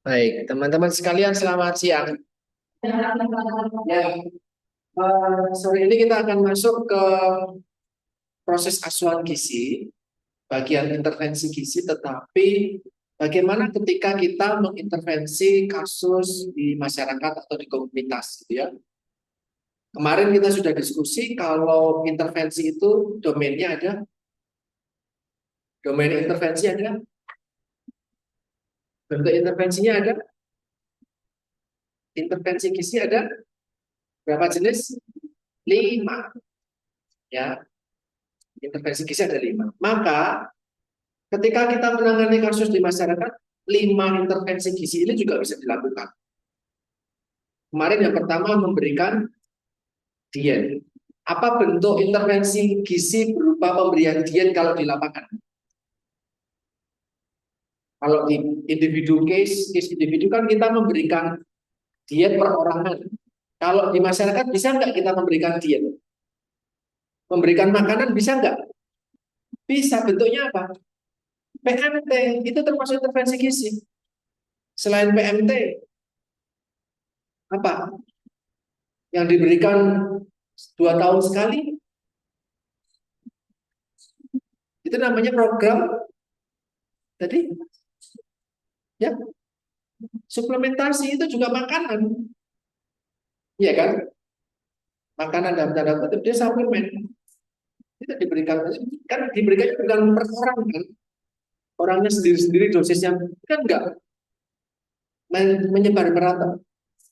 Baik, teman-teman sekalian selamat siang. Ya, sore ini kita akan masuk ke proses asuhan gizi, bagian intervensi gizi, tetapi bagaimana ketika kita mengintervensi kasus di masyarakat atau di komunitas, gitu ya. Kemarin kita sudah diskusi kalau intervensi itu domainnya ada, domain intervensi ada, bentuk intervensinya ada, intervensi gizi ada, berapa jenis? 5, ya. Intervensi gizi ada 5. Maka ketika kita menangani kasus di masyarakat, 5 intervensi gizi ini juga bisa dilakukan. Kemarin yang pertama memberikan diet. Apa bentuk intervensi gizi berupa pemberian diet kalau di lapangan? Kalau di individu case individu kan kita memberikan diet perorangan. Kalau di masyarakat bisa nggak kita memberikan diet? Memberikan makanan bisa nggak? Bisa, bentuknya apa? PMT, itu termasuk intervensi gizi. Selain PMT, apa? Yang diberikan 2 tahun sekali, itu namanya program tadi, ya, suplementasi itu juga makanan, ya kan? Makanan dalam tanda kutip dia suplemen itu diberikan, kan diberikan bukan per orang kan, orangnya sendiri-sendiri dosisnya kan enggak menyebar merata.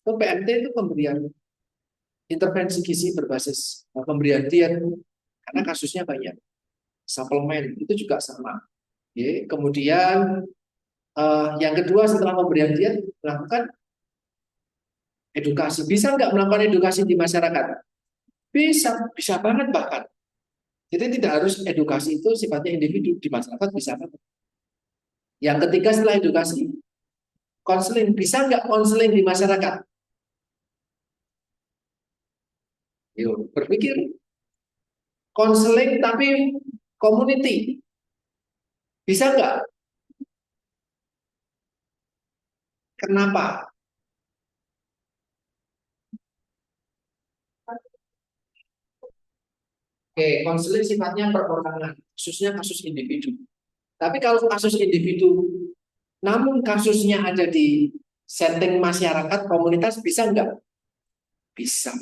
Itu PMT itu pemberian intervensi gizi berbasis pemberian diet karena kasusnya banyak. Suplemen itu juga sama. Oke. Kemudian yang kedua setelah pemberian diet melakukan edukasi. Bisa nggak melakukan edukasi di masyarakat? Bisa, bisa banget bahkan. Jadi tidak harus edukasi itu sifatnya individu, di masyarakat bisa banget. Yang ketiga setelah edukasi, konseling. Bisa nggak konseling di masyarakat? Yuk, berpikir. Konseling tapi community. Bisa nggak? Kenapa? Oke, konseling sifatnya perorangan, khususnya kasus individu. Tapi kalau kasus individu, namun kasusnya ada di setting masyarakat, komunitas, bisa nggak? Bisa.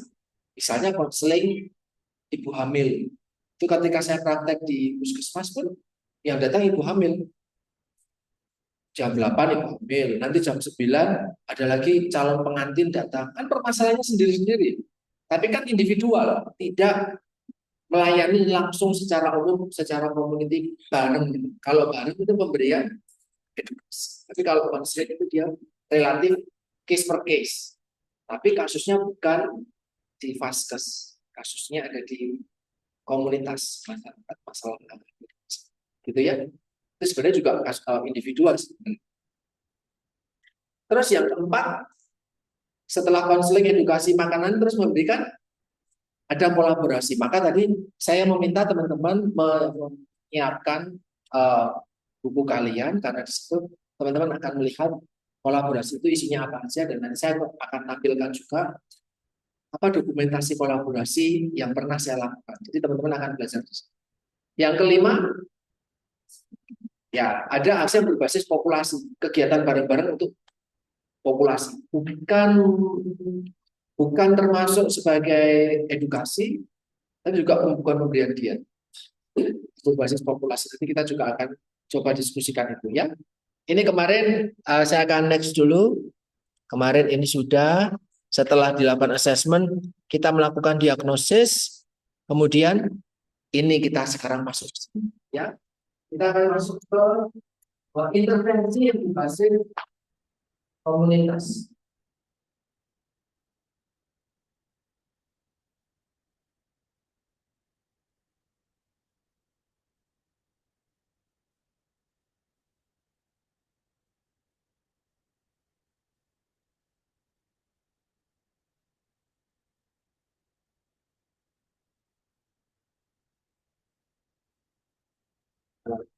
Misalnya konseling ibu hamil. Itu ketika saya praktek di puskesmas pun, yang datang ibu hamil. Jam 8 ibu hamil, nanti jam 9 ada lagi calon pengantin datang. Kan permasalahannya sendiri-sendiri. Tapi kan individual, tidak melayani langsung secara umum, secara community bareng. Kalau bareng itu pemberian edukasi. Tapi kalau konseling itu dia relatif case per case. Tapi kasusnya bukan di vaskes, kasusnya ada di komunitas masyarakat masalah gitu ya. Itu sebenarnya juga individual. Terus yang keempat, setelah konseling edukasi makanan terus memberikan ada kolaborasi. Maka tadi saya meminta teman-teman menyiapkan uh, buku kalian karena di situ teman-teman akan melihat kolaborasi itu isinya apa aja dan nanti saya akan tampilkan juga apa dokumentasi kolaborasi yang pernah saya lakukan. Jadi teman-teman akan belajar. Yang kelima, ya ada aksi yang berbasis populasi, kegiatan bareng-bareng untuk populasi. Bukan termasuk sebagai edukasi, tapi juga bukan pemberian diet. Berbasis populasi. Nanti kita juga akan coba diskusikan itu ya. Ini kemarin saya akan next dulu. Kemarin ini sudah setelah dilakukan assessment, kita melakukan diagnosis, kemudian ini kita sekarang masuk ya. Kita akan masuk ke intervensi yang berbasis komunitas.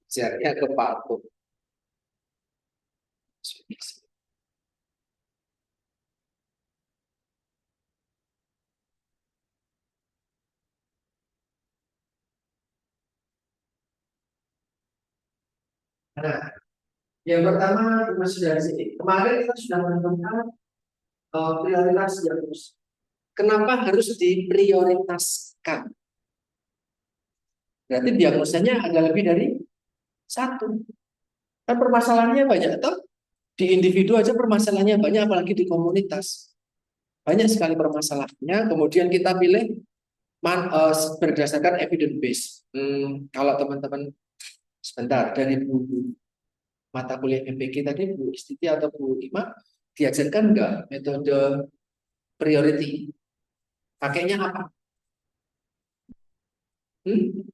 Belajarnya ke Pak. Nah, yang pertama masuk dari sini. Kemarin kita sudah menemukan prioritas diagnosis. Kenapa harus diprioritaskan? Berarti diagnosanya ada lebih dari satu. Kan permasalahannya banyak, atau di individu aja permasalahannya banyak, apalagi di komunitas. Banyak sekali permasalahannya. Kemudian kita pilih berdasarkan evidence base. Kalau teman-teman sebentar dari buku mata kuliah MPK tadi, Bu Istiti atau Bu Ima, diajarkan nggak metode priority? Pakainya apa? Hmm?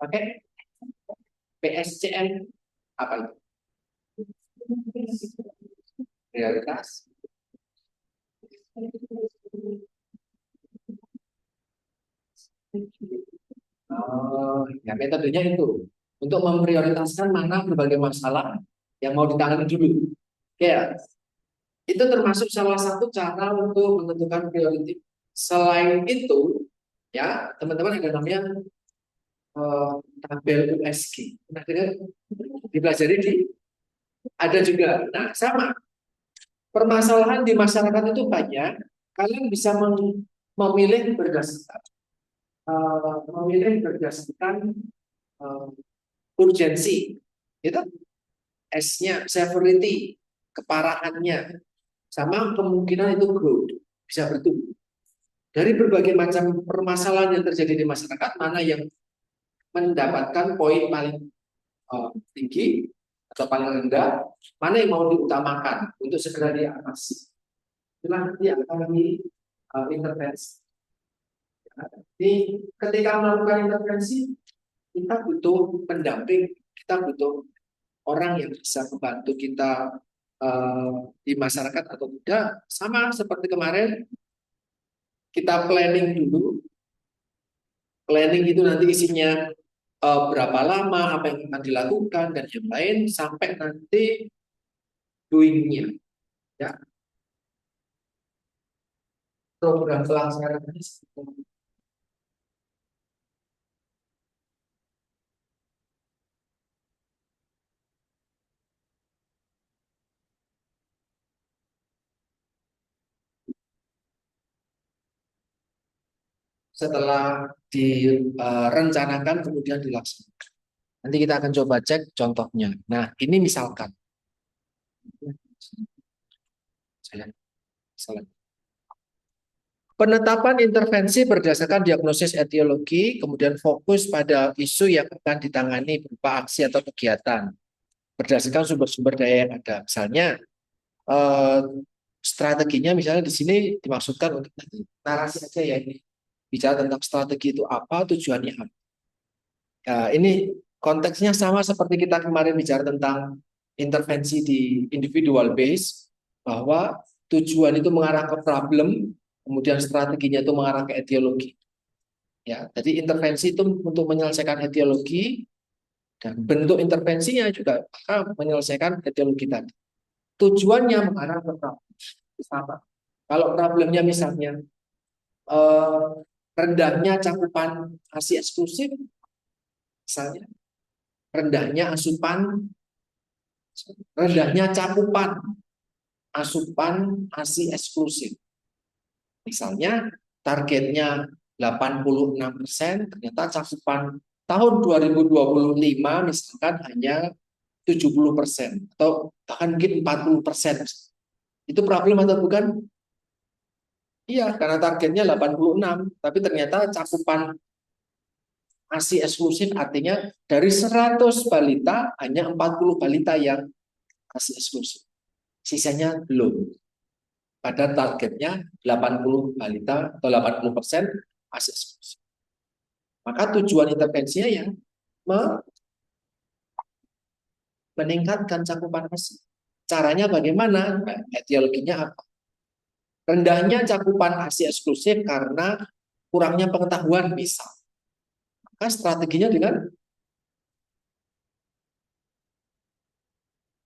Pakai PSCM apa itu? Prioritas. Oh, ya metodenya itu untuk memprioritaskan mana berbagai masalah yang mau ditangani dulu. Ya, itu termasuk salah satu cara untuk menentukan priority. Selain itu, ya teman-teman ada namanya eh, tabel USG. Nah, dipelajari di ada juga. Nah, sama permasalahan di masyarakat itu banyak. Kalian bisa memilih berdasarkan eh, urgensi, itu S-nya, severity, keparahannya, sama kemungkinan itu growth, bisa bertumbuh. Dari berbagai macam permasalahan yang terjadi di masyarakat, mana yang mendapatkan poin paling tinggi atau paling rendah, mana yang mau diutamakan untuk segera diatasi. Itulah nanti akan intervensi. Jadi ketika melakukan intervensi, kita butuh pendamping, kita butuh orang yang bisa membantu kita di masyarakat atau tidak. Sama seperti kemarin, kita planning dulu. Planning itu nanti isinya berapa lama, apa yang akan dilakukan, dan yang lain, sampai nanti doing-nya. Ya, program pelaksanaan setelah direncanakan kemudian dilaksanakan. Nanti kita akan coba cek contohnya. Nah, ini misalkan. Penetapan intervensi berdasarkan diagnosis etiologi, kemudian fokus pada isu yang akan ditangani berupa aksi atau kegiatan berdasarkan sumber-sumber daya yang ada. Misalnya eh, strateginya, misalnya di sini dimaksudkan untuk narasi aja ya, ini bicara tentang strategi itu apa, tujuannya apa. Nah, ini konteksnya sama seperti kita kemarin bicara tentang intervensi di individual base, bahwa tujuan itu mengarah ke problem, kemudian strateginya itu mengarah ke etiologi. Ya, jadi intervensi itu untuk menyelesaikan etiologi, dan bentuk intervensinya juga menyelesaikan etiologi tadi. Tujuannya mengarah ke problem. Sama. Kalau problemnya misalnya eh, rendahnya cakupan ASI eksklusif, misalnya rendahnya rendahnya cakupan asupan ASI eksklusif. Misalnya targetnya 86%, ternyata cakupan tahun 2025 misalkan hanya 70% atau bahkan mungkin 40%. Itu problem atau bukan? Iya, karena targetnya 86, tapi ternyata cakupan ASI eksklusif artinya dari 100 balita hanya 40 balita yang ASI eksklusif. Sisanya belum. Pada targetnya 80 balita atau 80% ASI eksklusif. Maka tujuan intervensinya yang meningkatkan cakupan ASI. Caranya bagaimana? Etiologinya apa? Rendahnya cakupan ASI eksklusif karena kurangnya pengetahuan bisa. Maka strateginya dengan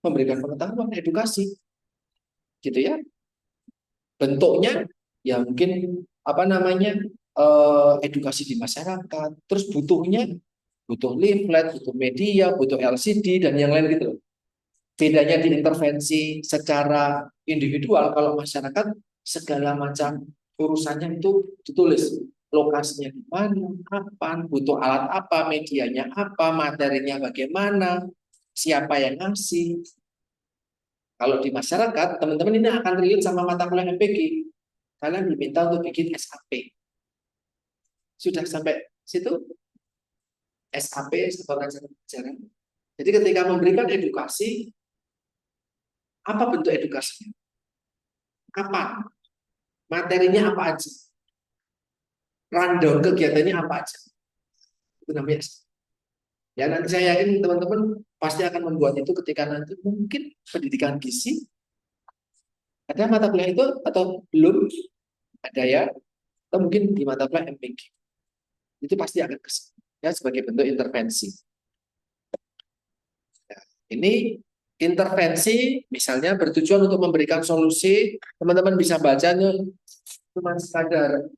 memberikan pengetahuan, edukasi, gitu ya. Bentuknya ya mungkin apa namanya edukasi di masyarakat. Terus butuhnya butuh leaflet, butuh media, butuh LCD dan yang lain gitu loh. Bedanya di intervensi secara individual, kalau masyarakat segala macam urusannya itu ditulis. Lokasinya di mana, kapan, butuh alat apa, medianya apa, materinya bagaimana, siapa yang ngasih. Kalau di masyarakat, teman-teman ini akan relate sama mata kuliah MPG. Kalian diminta untuk bikin SAP. Sudah sampai situ? SAP, Satuan Acara Pelajaran. Jadi ketika memberikan edukasi, apa bentuk edukasinya? Kapan? Materinya apa aja? Rundown kegiatannya apa aja? Itu namanya SAP. Ya nanti saya yakin teman-teman pasti akan membuat itu ketika nanti mungkin pendidikan gizi. Ada mata kuliah itu atau belum? Ada ya? Atau mungkin di mata kuliah MPG. Itu pasti akan kesini. Ya, sebagai bentuk intervensi. Nah, ini intervensi misalnya bertujuan untuk memberikan solusi, teman-teman bisa bacanya cuma sekadar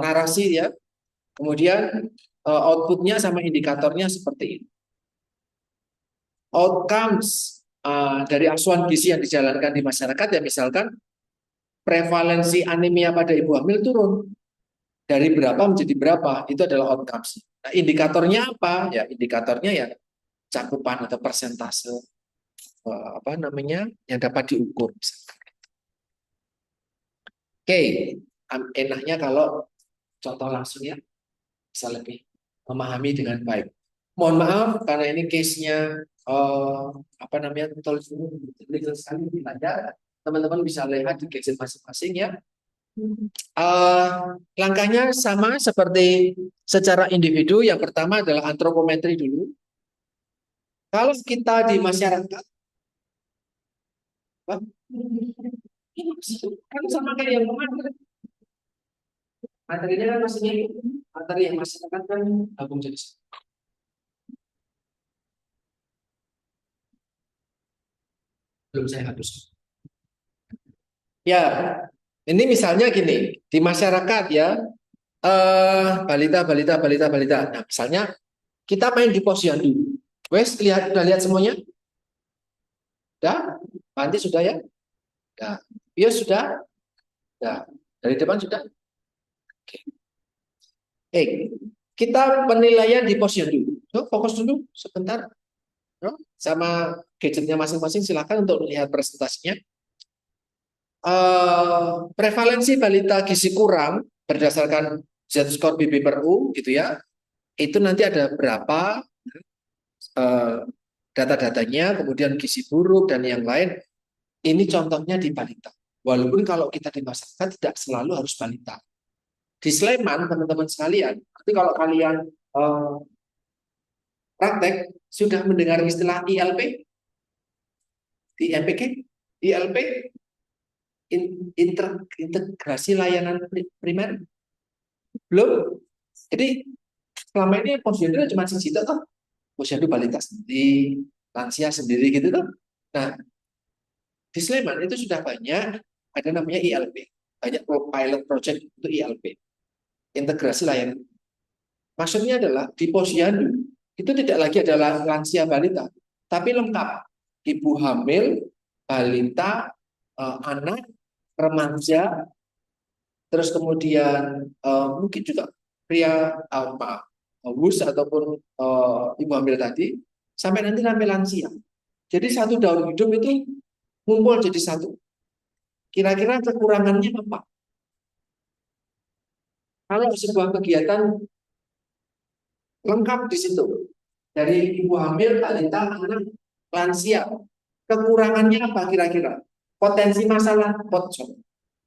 narasi ya, kemudian outputnya sama indikatornya seperti ini. Outcomes dari asuhan gizi yang dijalankan di masyarakat ya, misalkan prevalensi anemia pada ibu hamil turun dari berapa menjadi berapa, itu adalah outcomes. Nah, indikatornya apa? Ya, indikatornya ya cakupan atau persentase apa namanya yang dapat diukur. Oke, enaknya kalau contoh langsung ya bisa lebih memahami dengan baik. Mohon maaf karena ini case-nya apa namanya legal sekali belajar. Teman-teman bisa lihat di gadget masing-masing ya. Langkahnya sama seperti secara individu. Yang pertama adalah antropometri dulu. Kalau kita di masyarakat, kan sama kayak yang kemarin. Materinya kan masih mirip. Materi yang masyarakat kan gabung jadi satu. Belum saya hapus. Ya, ini misalnya gini, di masyarakat ya, balita, balita, balita, balita. Nah, misalnya kita main di posyandu. Wes, udah lihat semuanya? Udah? Nanti sudah ya? Udah. Iya sudah? Udah. Dari depan sudah? Oke. Kita penilaian di posyandu. So, fokus dulu sebentar. No? Sama gadgetnya masing-masing silakan untuk melihat presentasinya. Prevalensi balita gizi kurang berdasarkan Z-score BB per U gitu ya. Itu nanti ada berapa eh, data-datanya, kemudian gizi buruk dan yang lain. Ini contohnya di balita. Walaupun kalau kita di masyarakat tidak selalu harus balita. Di Sleman, teman-teman sekalian, nanti kalau kalian praktek sudah mendengar istilah ILP, di MPG, ILP, integrasi layanan primer, belum. Jadi selama ini posyandu cuma siji toh, posyandu balita sendiri, lansia sendiri gitu tuh. Nah, di Sleman itu sudah banyak ada namanya ILP, banyak pilot project untuk ILP, integrasi layanan. Maksudnya adalah di posyandu itu tidak lagi adalah lansia balita, tapi lengkap, ibu hamil, balita, anak, remaja, terus kemudian mungkin juga pria haus ataupun ibu hamil tadi, sampai nanti sampai lansia. Jadi satu daur hidup itu ngumpul jadi satu. Kira-kira kekurangannya apa? Kalau sebuah kegiatan lengkap di situ, dari ibu hamil, balita, anak, lansia, kekurangannya apa kira-kira? Potensi masalah pocong,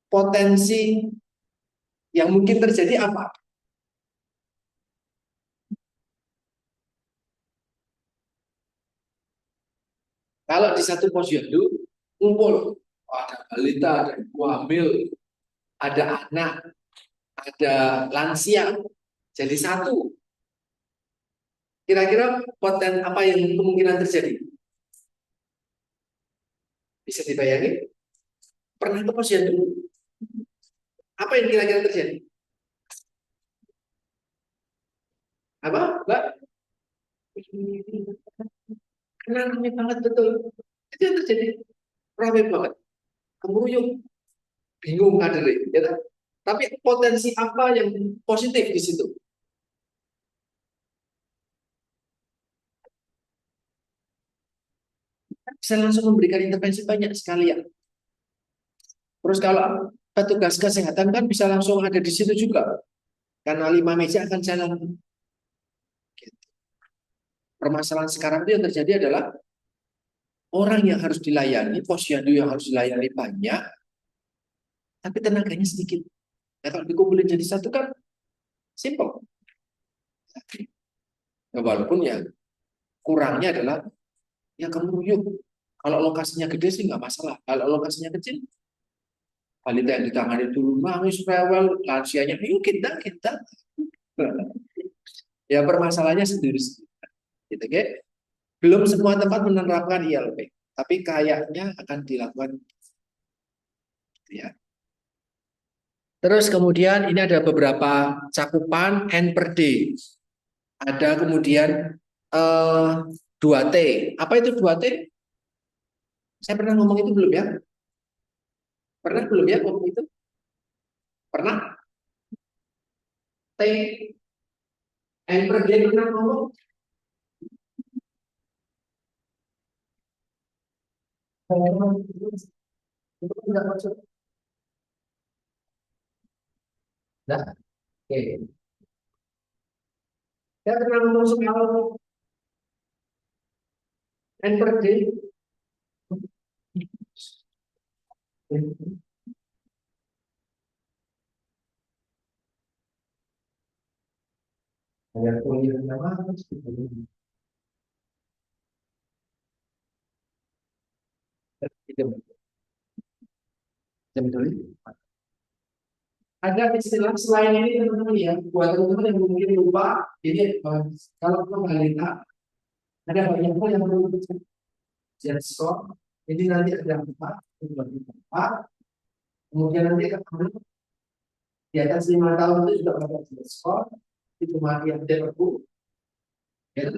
potensi yang mungkin terjadi apa? Kalau di satu posyandu kumpul, ada balita, ada ibu hamil, ada anak, ada lansia, jadi satu. Kira-kira apa yang kemungkinan terjadi? Bisa dibayangin? Pernah ke posyandu? Apa yang kira-kira terjadi? Apa, Mbak? Karena ramai banget betul. Itu yang terjadi. Ramai banget. Kemudian bingung kadernya. Ya, kan? Tapi potensi apa yang positif di situ? Bisa langsung memberikan intervensi banyak sekali ya. Terus kalau petugas kesehatan kan bisa langsung ada di situ juga. Karena 5 meja akan jalan. Permasalahan sekarang itu yang terjadi adalah orang yang harus dilayani, posyandu yang harus dilayani banyak, tapi tenaganya sedikit. Nah, kalau dikumpulin jadi satu kan simple. Nah, walaupun ya kurangnya adalah ya kemeruyuk. Kalau lokasinya gede sih nggak masalah. Kalau lokasinya kecil, balita yang ditangani dulu nangis rewel, lansianya yuk kita. Ya permasalahannya sendiri. Gitu, oke? Belum semua tempat menerapkan ILP, tapi kayaknya akan dilakukan. Ya. Terus kemudian ini ada beberapa cakupan N per D. Ada kemudian 2T. Apa itu 2T? Saya pernah ngomong itu belum ya? Pernah belum ya ngomong itu? Pernah? T, N per D pernah ngomong? Itu enggak maksud. Nah, oke. Saya pernah ngomong soal N per D. Ada kuliah nama, itu betul. Ada istilah selain ini teman-teman ya, buat teman-teman yang mungkin lupa, jadi kalau kembali ada banyak hal yang perlu kita score. Jadi nanti ada 4, empat, kemudian nanti akan di atas 5 tahun itu juga ada skor, itu mati yang terlalu. Ya.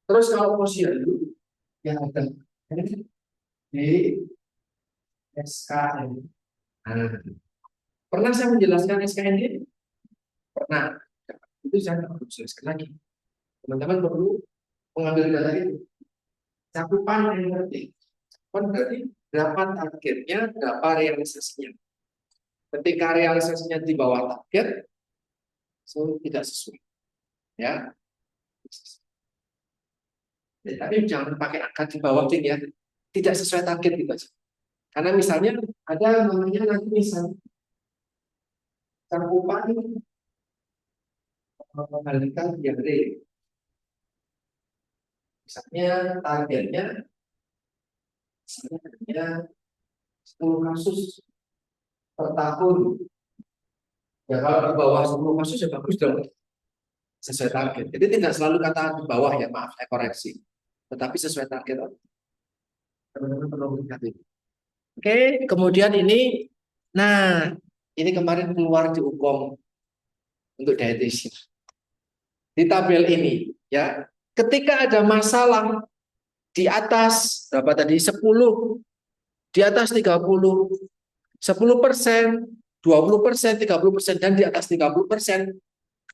Terus kalau posyandu yang ada di SKN. Nah, pernah saya menjelaskan SKN ini? Pernah. Itu saya nggak perlu jelaskan lagi. Teman-teman perlu mengambil data itu. Cakupan yang penting. Kan berarti berapa targetnya, berapa realisasinya. Ketika realisasinya di bawah target, so tidak sesuai. Ya. Ya, tapi jangan pakai angka di bawah ya. Tidak sesuai target gitu aja. Karena misalnya ada namanya nanti misalnya cakupan mengalihkan diare. Misalnya targetnya misalnya 10 kasus per tahun. Ya kalau di bawah 10 kasus ya bagus dong sesuai target. Jadi tidak selalu kata di bawah ya, maaf saya koreksi. Tetapi sesuai target. Teman-teman perlu melihat itu. Oke, kemudian ini, nah ini kemarin keluar di UKOM untuk dietitian. Di tabel ini, ya, ketika ada masalah di atas berapa tadi 10, di atas 30, 10%, 20%, 30%, dan di atas 30%,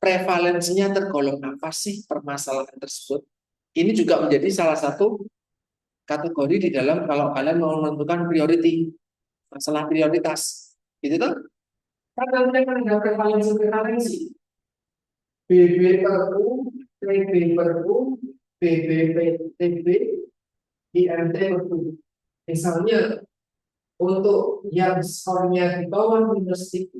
prevalensinya tergolong apa sih permasalahan tersebut? Ini juga menjadi salah satu kategori di dalam kalau kalian mau menentukan priority, masalah prioritas. Gitu tuh. Kan nanti akan ada prevalensi. BB per U, TB per U, BBPTB, IMT per U. Misalnya, untuk yang skornya di bawah minus 3,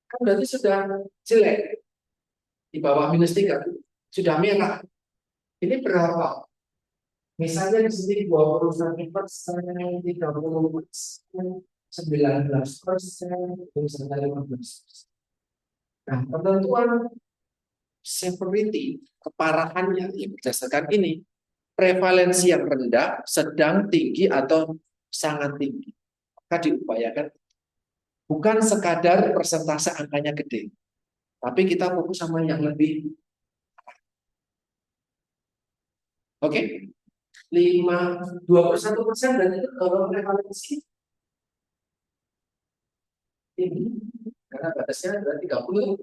kan berarti sudah jelek. Di bawah -3, sudah merah. Ini berapa? Misalnya di sini 21%, 30%, 19%, misalnya 15%. Nah, penentuan severity, keparahannya yang berdasarkan ini, prevalensi yang rendah, sedang, tinggi, atau sangat tinggi. Maka diupayakan bukan sekadar persentase angkanya gede. Tapi kita fokus sama yang lebih. Oke, 21% dan itu kalau prevalensi tinggi karena batasnya berarti 30.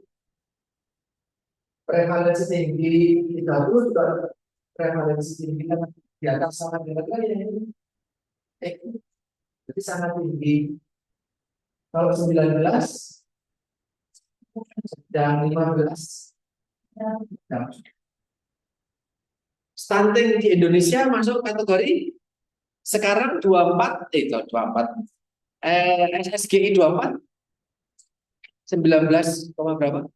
Prevalensi tinggi 30 juga prevalensi tinggi kan di atas sangat tinggi lain. Jadi sangat tinggi. Kalau 19 dan 15. Nah, stunting di Indonesia masuk kategori sekarang 24, itu 24. SSGI 24 19, berapa?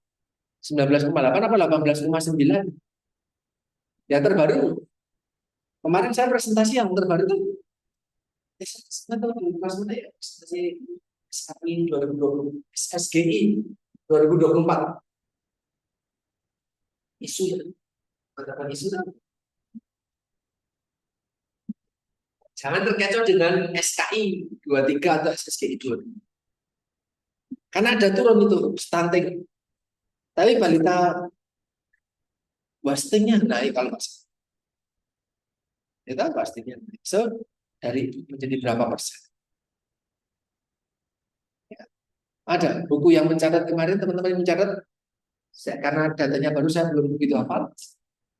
19,8 apa 18,9? Ya terbaru. Kemarin saya presentasi yang terbaru tuh presentasi SKI 2020, SSGI 2024. Isu ya, katakan isu kan. Jangan terkecoh dengan SKI 23 atau SSGI 20. Karena ada turun itu stunting. Tapi balita wastingnya naik kalau nggak salah. Itu wastingnya naik. So, dari menjadi berapa persen? Ya. Ada buku yang mencatat kemarin, teman-teman yang mencatat, karena datanya baru saya belum begitu hafal.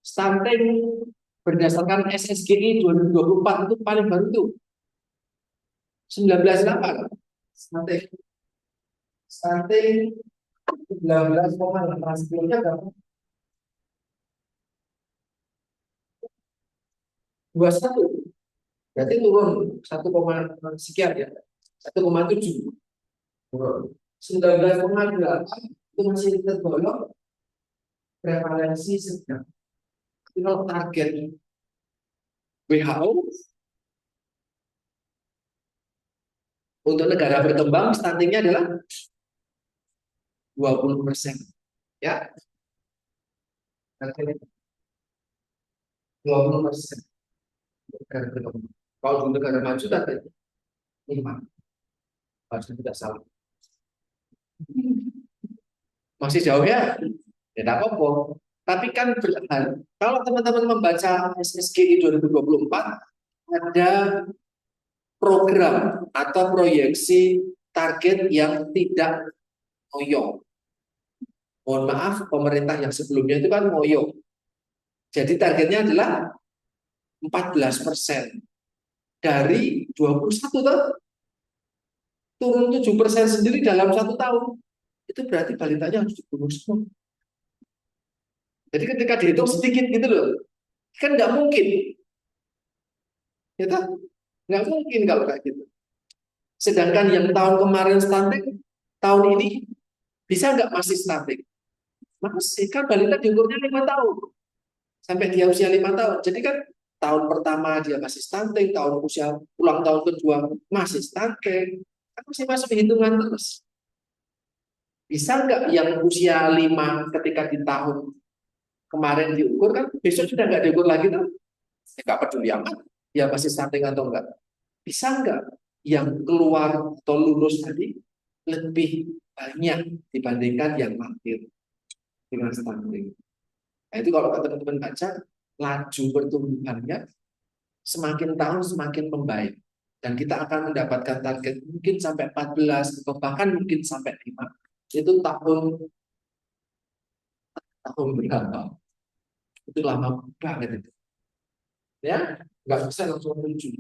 Stunting berdasarkan SSGI 2024 itu paling baru tuh 19,8. Stunting stunting 19,8, sebelumnya berapa? 21. Berarti turun 1, sekian ya. 1,7 turun. 19,8 itu masih tergolong prevalensi sedang. Kalau target WHO untuk negara berkembang stuntingnya adalah 20%. Ya, 20% negara berkembang. Kalau di negara maju targetnya 5. Harus tidak salah. Masih jauh ya? Ya tidak apa-apa. Tapi kan kalau teman-teman membaca SSGI 2024 ada program atau proyeksi target yang tidak ngoyo. Mohon maaf, pemerintah yang sebelumnya itu kan ngoyo. Jadi targetnya adalah 14% dari 21 tuh, turun 7% sendiri dalam 1 tahun. Itu berarti balitanya harus dibunuh semua. Jadi ketika dihitung sedikit gitu loh, kan nggak mungkin, ya nggak mungkin kalau kayak gitu. Sedangkan yang tahun kemarin stunting, tahun ini bisa nggak masih stunting? Masih, kan balita diukurnya 5 tahun sampai dia usia 5 tahun. Jadi kan tahun pertama dia masih stunting, tahun usia ulang tahun kedua masih stunting, kan masih masuk hitungan terus. Bisa nggak yang usia 5 ketika di tahun kemarin diukur kan besok sudah nggak diukur lagi tuh? Ya, nggak peduli amat, dia masih stunting atau enggak. Bisa nggak yang keluar atau lulus tadi lebih banyak dibandingkan yang lahir dengan stunting? Nah, itu kalau teman-teman baca, laju pertumbuhannya semakin tahun semakin membaik. Dan kita akan mendapatkan target mungkin sampai 14 atau bahkan mungkin sampai 5. Itu tahun berapa? Itu lama banget itu. Ya, nggak bisa langsung muncul.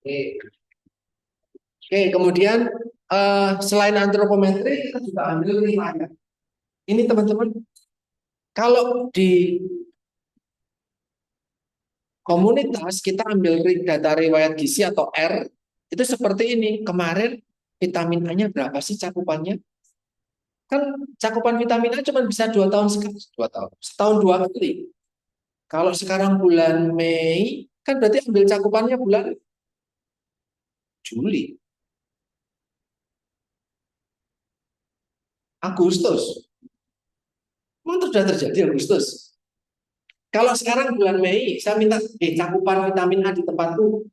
Oke, oke, kemudian selain antropometri kita juga ambil riwayat. Ini teman-teman, kalau di komunitas kita ambil data riwayat gizi atau R itu seperti ini. Kemarin vitamin A-nya berapa sih cakupannya? Kan cakupan vitamin A cuma bisa 2 tahun sekali, 2 tahun, setahun 2 kali. Kalau sekarang bulan Mei, kan berarti ambil cakupannya bulan Juli, Agustus. Memang sudah terjadi Agustus. Kalau sekarang bulan Mei, saya minta cakupan vitamin A di tempatku,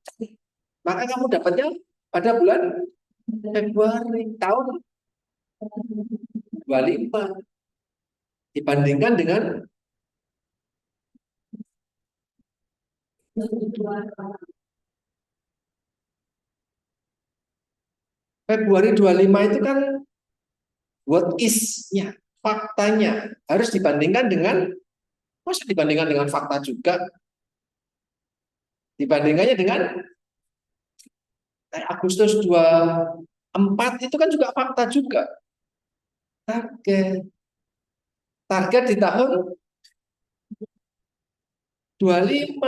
maka kamu dapatnya pada bulan Februari tahun 25 dibandingkan dengan Februari 25 itu kan what is-nya, faktanya harus dibandingkan dengan, masa dibandingkan dengan fakta juga, dibandingkannya dengan Agustus 24 itu kan juga fakta juga. Target target di tahun 25,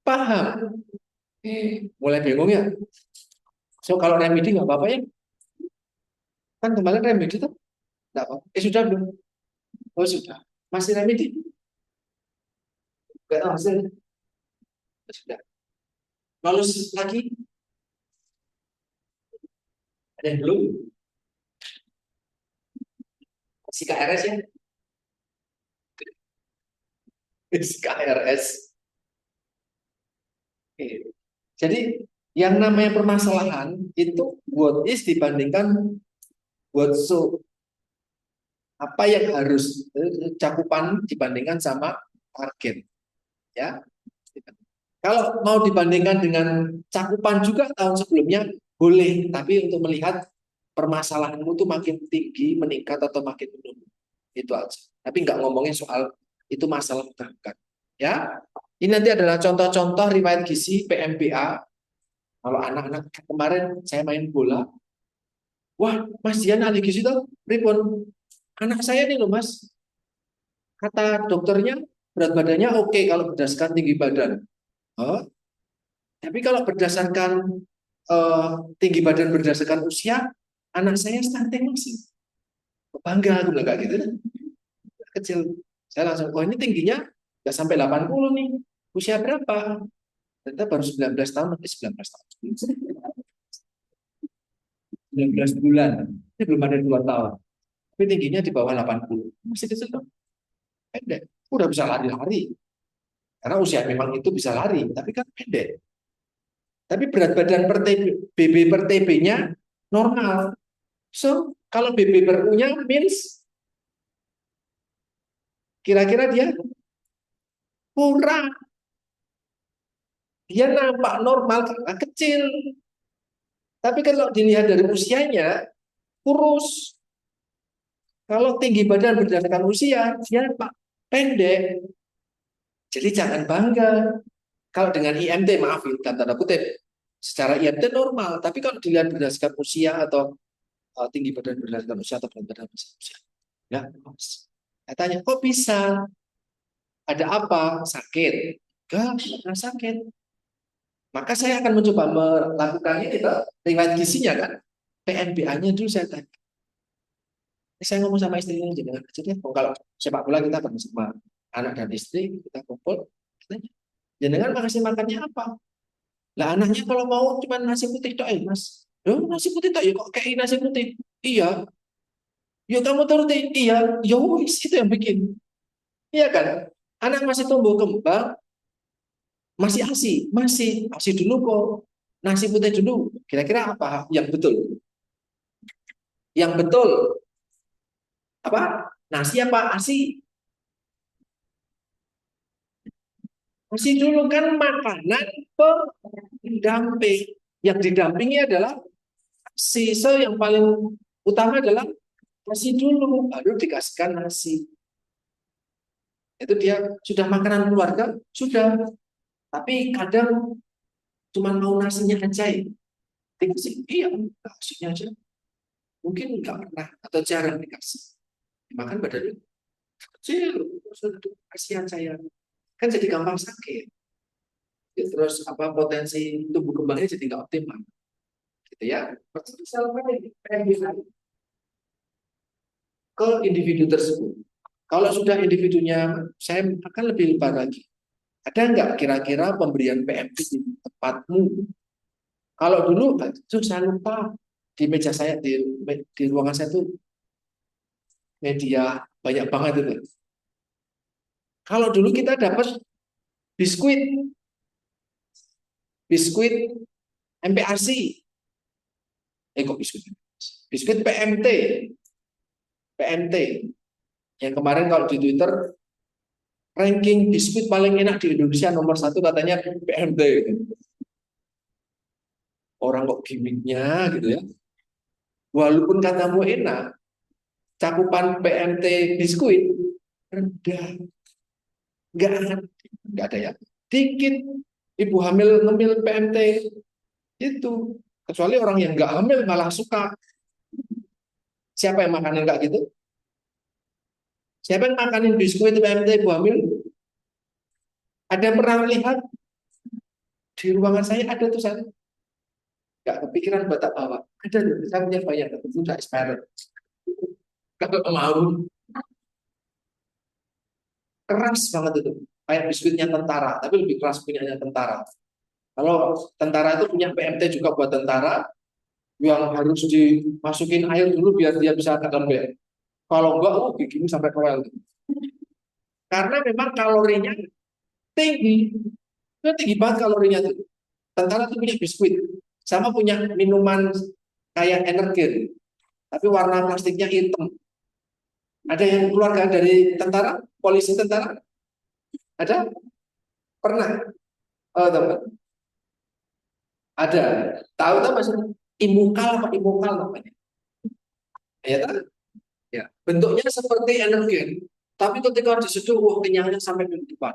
paham? Mulai bingung ya. So kalau remedi nggak apa-apa ya, kan kemarin remedi tuh nggak apa. Sudah belum? Oh sudah. Masih remedi? Nggak tahu hasil. Sudah. Lulus lagi? Ada yang belum? Masih KRS ya? Masih KRS. Oke. Jadi yang namanya permasalahan itu what is dibandingkan what so. Apa yang harus cakupan dibandingkan sama target, ya. Kalau mau dibandingkan dengan cakupan juga tahun sebelumnya boleh, tapi untuk melihat permasalahanmu itu makin tinggi, meningkat atau makin menurun, itu aja. Tapi nggak ngomongin soal itu masalah bukan, ya. Ini nanti adalah contoh-contoh riwayat gizi PMBA. Kalau anak-anak kemarin saya main bola, wah Mas Dian ahli gizi tuh, Ribon, anak saya nih loh Mas, kata dokternya berat badannya oke kalau berdasarkan tinggi badan. Oh, tapi kalau berdasarkan tinggi badan berdasarkan usia, anak saya stunting masih. Bangga aku bilang kayak gitu. Kecil. Saya langsung, oh ini tingginya nggak sampai 80 nih. Usia berapa? Ternyata baru 19 tahun, nanti 19 tahun. 19 bulan. Ini belum ada 2 tahun. Tapi tingginya di bawah 80. Masih kecil dong. Pendek. Udah bisa lari-lari. Karena usia memang itu bisa lari, tapi kan pendek. Tapi berat badan per TB, BB per TB-nya normal. So, kalau BB per U-nya means kira-kira dia kurang. Dia nampak normal karena kecil. Tapi kalau dilihat dari usianya, kurus. Kalau tinggi badan berdasarkan usia, dia pendek. Jadi jangan bangga. Kalau dengan IMT, maaf, tanda kutip, secara IMT normal. Tapi kalau dilihat berdasarkan usia atau tinggi badan berdasarkan usia atau berat badan berdasarkan usia, ya, saya tanya, kok bisa? Ada apa? Sakit? Enggak, pernah sakit. Maka saya akan mencoba melakukan ini, riwayat gizinya kan. PNBA-nya dulu saya tanya. Saya ngomong sama istrinya, jangan aja deh. Kalau sepak bola kita kan sama anak dan istri, kita kumpul. Katanya, jangan makasih makannya apa? Lah anaknya kalau mau cuma nasi putih tok, Mas. Loh, nasi putih tok ya kok kayak nasi putih? Iya. Ya kamu turutin. Iya. Ya wis itu yang bikin. Iya kan? Anak masih tumbuh kembang, masih ASI, masih ASI dulu kok. Nasi putih dulu. Kira-kira apa yang betul? Yang betul apa? Nasi apa ASI? ASI dulu kan makanan pendamping. Yang didampingi adalah ASI. So yang paling utama adalah ASI dulu, baru dikasihkan nasi. Itu dia sudah makanan keluarga, sudah. Tapi kadang cuma mau nasinya aja ya. Dikasih, iya, nasinya aja. Mungkin nggak pernah atau jarang dikasih. Makan badannya kecil, kasihan saya. Kan jadi gampang sakit. Ya, terus apa potensi tumbuh kembangnya jadi nggak optimal. Gitu ya. Ke individu tersebut. Kalau sudah individunya, saya akan lebih lebar lagi. Ada nggak kira-kira pemberian PMP di tempatmu? Kalau dulu, saya lupa di meja saya di ruangan saya tuh media banyak banget itu. Kalau dulu kita dapat biskuit, biskuit MPRC, kok biskuit, biskuit PMT, PMT. Yang kemarin kalau di Twitter ranking biskuit paling enak di Indonesia nomor satu katanya PMT. Orang kok gimmicknya gitu ya. Walaupun katamu enak, cakupan PMT biskuit rendah, nggak ada ya. Dikit ibu hamil ngemil PMT itu, kecuali orang yang nggak hamil malah suka. Siapa yang makanin nggak gitu? Siapa yang makanin biskuit PMT ibu hamil? Ada yang pernah lihat di ruangan saya ada tuh saya nggak kepikiran buat apa. Ada tuh saya punya bayangan itu sudah expired. Kalau mau keras banget itu, kayak biskuitnya tentara, tapi lebih keras punyanya tentara. Kalau tentara itu punya PMT juga buat tentara, yang harus dimasukin air dulu biar dia bisa lembek. Kalau enggak, oh begini sampai kewel. Karena memang kalorinya tinggi, itu tinggi banget kalorinya tuh. Tentara tuh punya biskuit, sama punya minuman kayak energen, tapi warna plastiknya hitam. Ada yang keluarga dari tentara, polisi tentara? Ada? Pernah? Oh, teman. Ada. Tahu tak maksudnya? Imukal apa imukal namanya? Ya, tak? Ya. Bentuknya seperti energen, tapi ketika diseduh, wah kenyangnya sampai ke depan.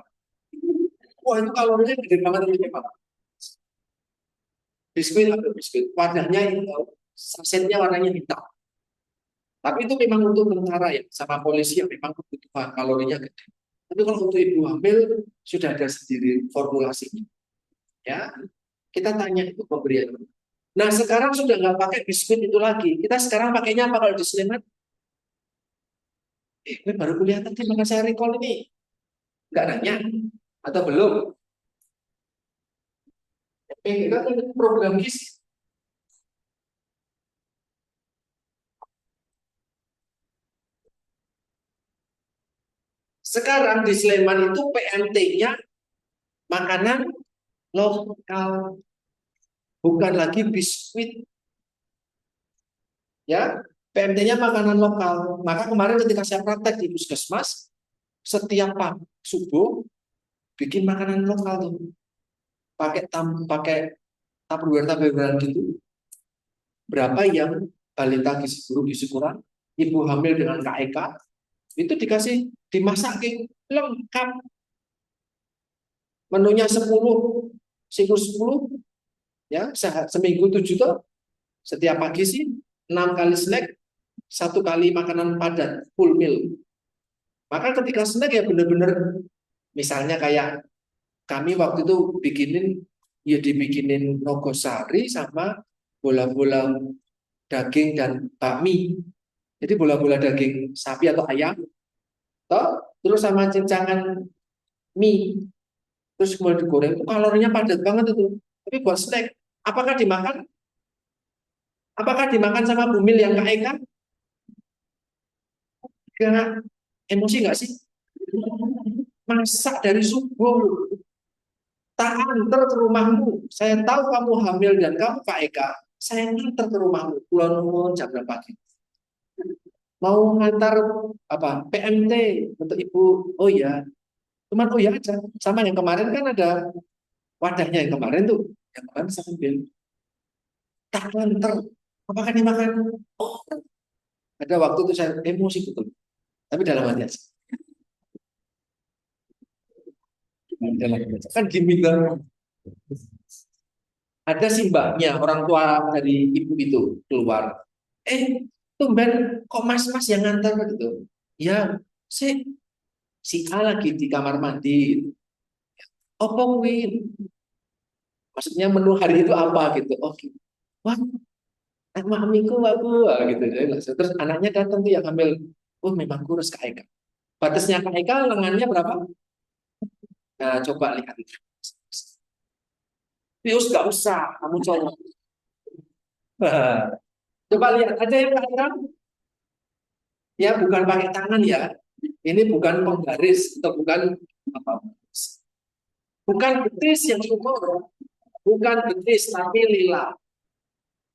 Wah itu kalorinya gede banget ini Pak. Biskuit atau biskuit, wadahnya itu, sasetnya warnanya hitam. Tapi itu memang untuk tentara ya, sama polisi yang memang kebutuhan kalorinya gede. Tapi kalau untuk ibu hamil sudah ada sendiri formulasinya. Ya, kita tanya itu pemberian. Nah sekarang sudah nggak pakai biskuit itu lagi. Kita sekarang pakainya apa kalau di Sleman? Gue baru kuliah tadi maka saya recall ini. Nggak nanya atau belum? Kita kan program gizi. Sekarang di Sleman itu PMT-nya makanan lokal, bukan lagi biskuit. Ya, PMT-nya makanan lokal. Maka kemarin ketika saya praktek di puskesmas, setiap pagi subuh bikin makanan lokal tuh, pakai tupperware gitu. Berapa yang balita gizi buruk gizi kurang, ibu hamil dengan KEK itu dikasih dimasakin lengkap, menunya 10, siklus 10, ya seminggu 7 tuh, setiap pagi sih 6 kali snack, 1 kali makanan padat full meal. Maka ketika snack ya bener-bener, misalnya kayak kami waktu itu bikinin, ya dibikinin nogosari sama bola-bola daging dan bakmi. Jadi bola-bola daging sapi atau ayam, toh, terus sama cincangan mie, terus kemudian digoreng, itu kalorinya padat banget itu. Tapi buat snack, apakah dimakan? Apakah dimakan sama bumil yang KEK? Enggak. Emosi nggak sih? Masak dari subuh, tak antar ke rumahmu. Saya tahu kamu hamil dan kamu KEK. Saya antar ke rumahmu. Pulau Nuwun jam berapa pagi? Mau ngantar apa? PMT untuk ibu. Oh ya, cuman oh ya aja. Sama yang kemarin kan ada wadahnya yang kemarin tuh. Yang kemarin saya ambil. Tak antar. Apakah dimakan? Oh, ada waktu itu saya emosi betul. Tapi dalam hati aja. Dalam hati aja. Kan gimmick kan. Ada sih mbaknya, orang tua dari ibu itu keluar. Tumben kok mas-mas yang ngantar gitu. Ya, si si A lagi di kamar mandi. Opo kuwi? Maksudnya menu hari itu apa gitu. Oh, gitu. Wah, mamiku aku gitu. Terus anaknya datang tuh yang hamil. Oh, memang kurus Kak Eka. Batasnya Kak Eka lengannya berapa? Nah, coba lihat. Pius nggak usah, kamu cowok. Coba lihat, ada yang Kak Eka? Ya bukan pakai tangan ya. Ini bukan penggaris atau bukan apa. Bukan betis yang syukur, bukan betis tapi lila.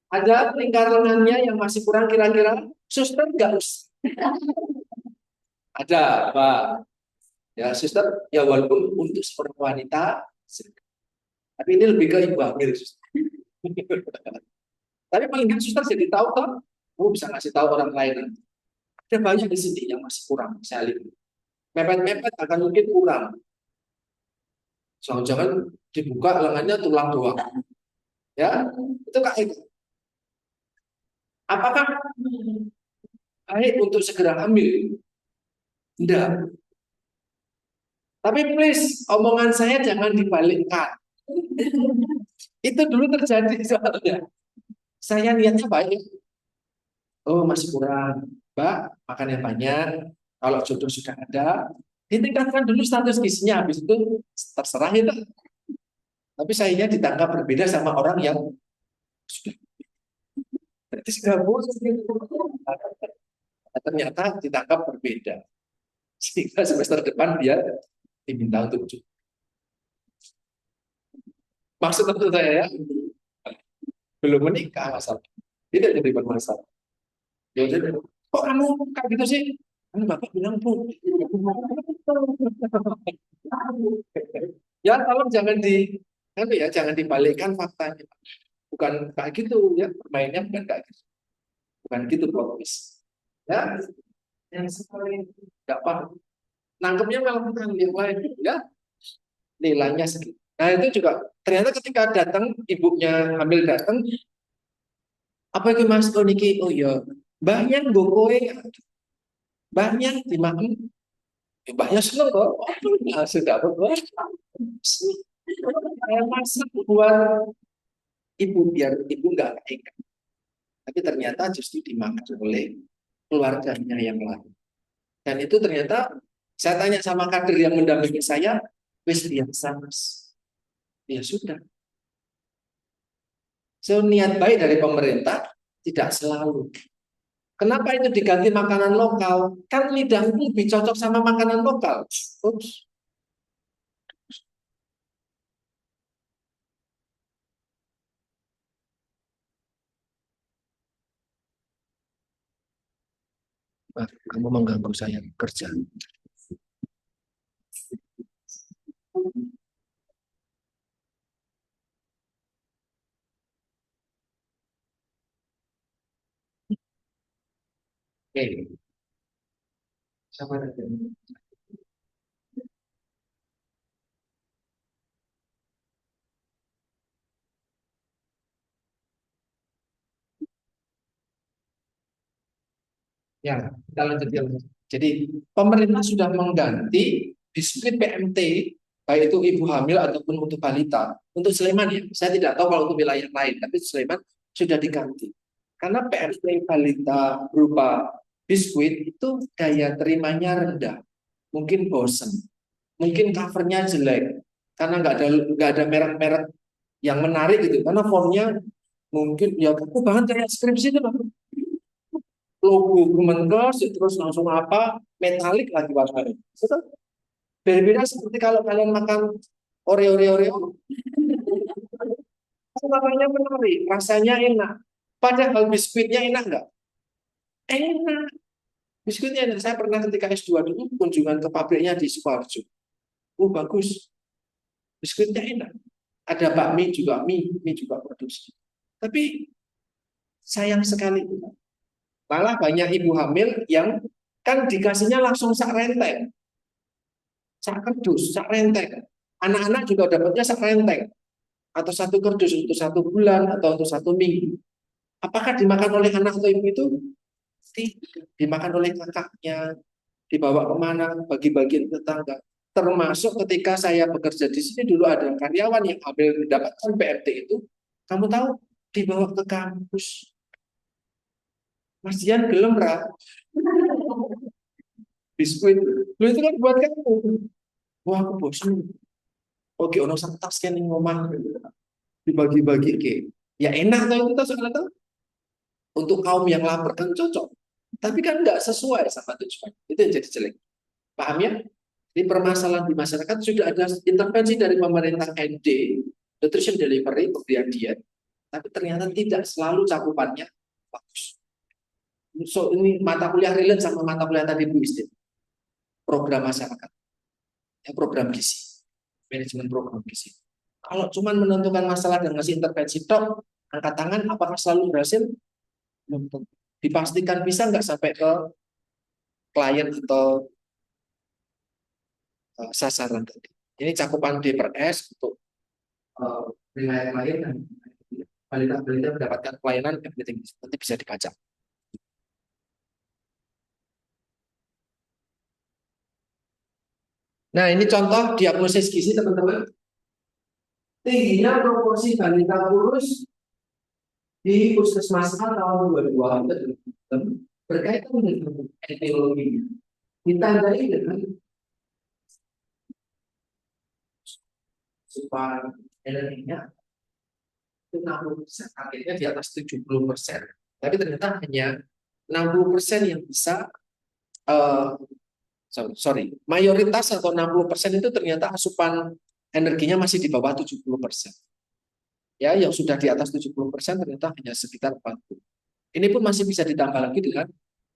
Ada lingkar lengannya yang masih kurang kira-kira. Suster nggak usah. Ada, Pak. Ya, suster, ya walaupun untuk seorang wanita, tapi ini lebih ke ibu hamil. Tapi paling nggak suster jadi tahu kan, oh bisa ngasih tahu orang lain. Ada banyak di sini yang masih kurang, saya lihat. Mepet-mepet akan mungkin kurang. Jangan-jangan dibuka lengannya tulang doang. Ya, itu kayak itu. Apakah baik untuk segera hamil? Tidak. Tapi please, omongan saya jangan dibalikkan. Itu dulu terjadi soalnya. Saya niatnya baik. Oh, masih kurang. Mbak, makan yang banyak. Kalau jodoh sudah ada, ditingkatkan dulu status gizinya. Habis itu terserah itu. Tapi sayangnya ditangkap berbeda sama orang yang sudah berarti gabung. Ternyata ditangkap berbeda. Sehingga semester depan dia diminta untuk cuti. Maksud saya ya, belum menikah masalah. Tidak jadi bermasalah. Ya jadi, kok kamu kayak gitu sih? Kan Bapak bilang bu. Ya tolong jangan jangan dibalikkan faktanya. Bukan kayak gitu ya, permainnya bukan kayak gitu. Bukan gitu progres. Ya, yang sekali nggak paham. Nangkepnya malah bukan yang lain ya, nilainya segitu. Nah itu juga ternyata ketika datang ibunya hamil datang, apa itu mas oh niki oh ya banyak gokoe banyak dimakan. Mbaknya seneng kok. Nah, sudah berbuat. Saya masak buat ibu biar ibu nggak keinget. Tapi ternyata justru dimakan oleh keluarganya yang lain. Dan itu ternyata saya tanya sama kader yang mendampingi saya, wis biasa mas. Ya sudah. So niat baik dari pemerintah tidak selalu. Kenapa itu diganti makanan lokal? Kan lidahku lebih cocok sama makanan lokal. Ups. Kamu mengganggu saya kerja. Oke, sama aja. Ya, kita lanjut ya. Jadi pemerintah sudah mengganti biskuit PMT, baik itu ibu hamil ataupun untuk balita. Untuk Sleman ya, saya tidak tahu kalau untuk wilayah lain, tapi Sleman sudah diganti. Karena PMT balita berupa biskuit itu daya terimanya rendah, mungkin bosen, mungkin covernya jelek, karena nggak ada merek-merek yang menarik gitu, karena fontnya mungkin ya aku banget kayak skripsi itu logo Kemenkes terus langsung apa metalik lagi warnanya. Betul? Beda-beda seperti kalau kalian makan Oreo, warnanya menarik, rasanya enak. Padahal biskuitnya enak nggak? Enak. Biskuitnya enak. Saya pernah ketika S2 dulu kunjungan ke pabriknya di Sukoharjo. Oh bagus, biskuitnya enak. Ada bakmi juga, mie juga produksi. Tapi sayang sekali, malah banyak ibu hamil yang kan dikasihnya langsung sak renteng. Sak kerdus, sak renteng. Anak-anak juga dapatnya sak renteng atau satu kerdus untuk 1 bulan atau untuk 1 minggu. Apakah dimakan oleh anak atau ibu itu? Tidak. Dimakan oleh kakaknya, dibawa kemana, bagi-bagi tetangga. Termasuk ketika saya bekerja di sini dulu ada karyawan yang ambil mendapatkan PMT itu, kamu tahu dibawa ke kampus. Mas Dian gelem biskuit. Lu itu kan buat kamu. Wah, aku bosan. Oke, ono sak tas kan ning omah dibagi-bagi ke. Ya enak tuh itu soalnya tuh untuk kaum yang lapar kan cocok. Tapi kan nggak sesuai sama tujuan. Itu yang jadi jelek. Paham ya? Di permasalahan di masyarakat sudah ada intervensi dari pemerintah ND, nutrition delivery, pemberian diet, tapi ternyata tidak selalu cakupannya bagus. So, ini mata kuliah relate sama mata kuliah tadi Bu Istin. Program masyarakat, ya, program gizi, manajemen program gizi. Kalau cuma menentukan masalah dan ngasih intervensi tok, angkat tangan, apakah selalu berhasil? Belum tentu. Dipastikan bisa nggak sampai ke klien atau sasaran tadi. Ini cakupan D per S untuk wilayah lain dan balita-balita mendapatkan pelayanan everything nanti bisa dibaca. Nah, ini contoh diagnosis gizi teman-teman. Tingginya proporsi balita kurus di puskesmas tahun 2022 berkaitan dengan etiologinya. Ditandai dengan supaya energinya itu 60%, targetnya di atas 70%. Tapi ternyata hanya 60% yang bisa mayoritas atau 60% itu ternyata asupan energinya masih di bawah 70%. Ya, yang sudah di atas 70% ternyata hanya sekitar 40. Ini pun masih bisa ditambah lagi dengan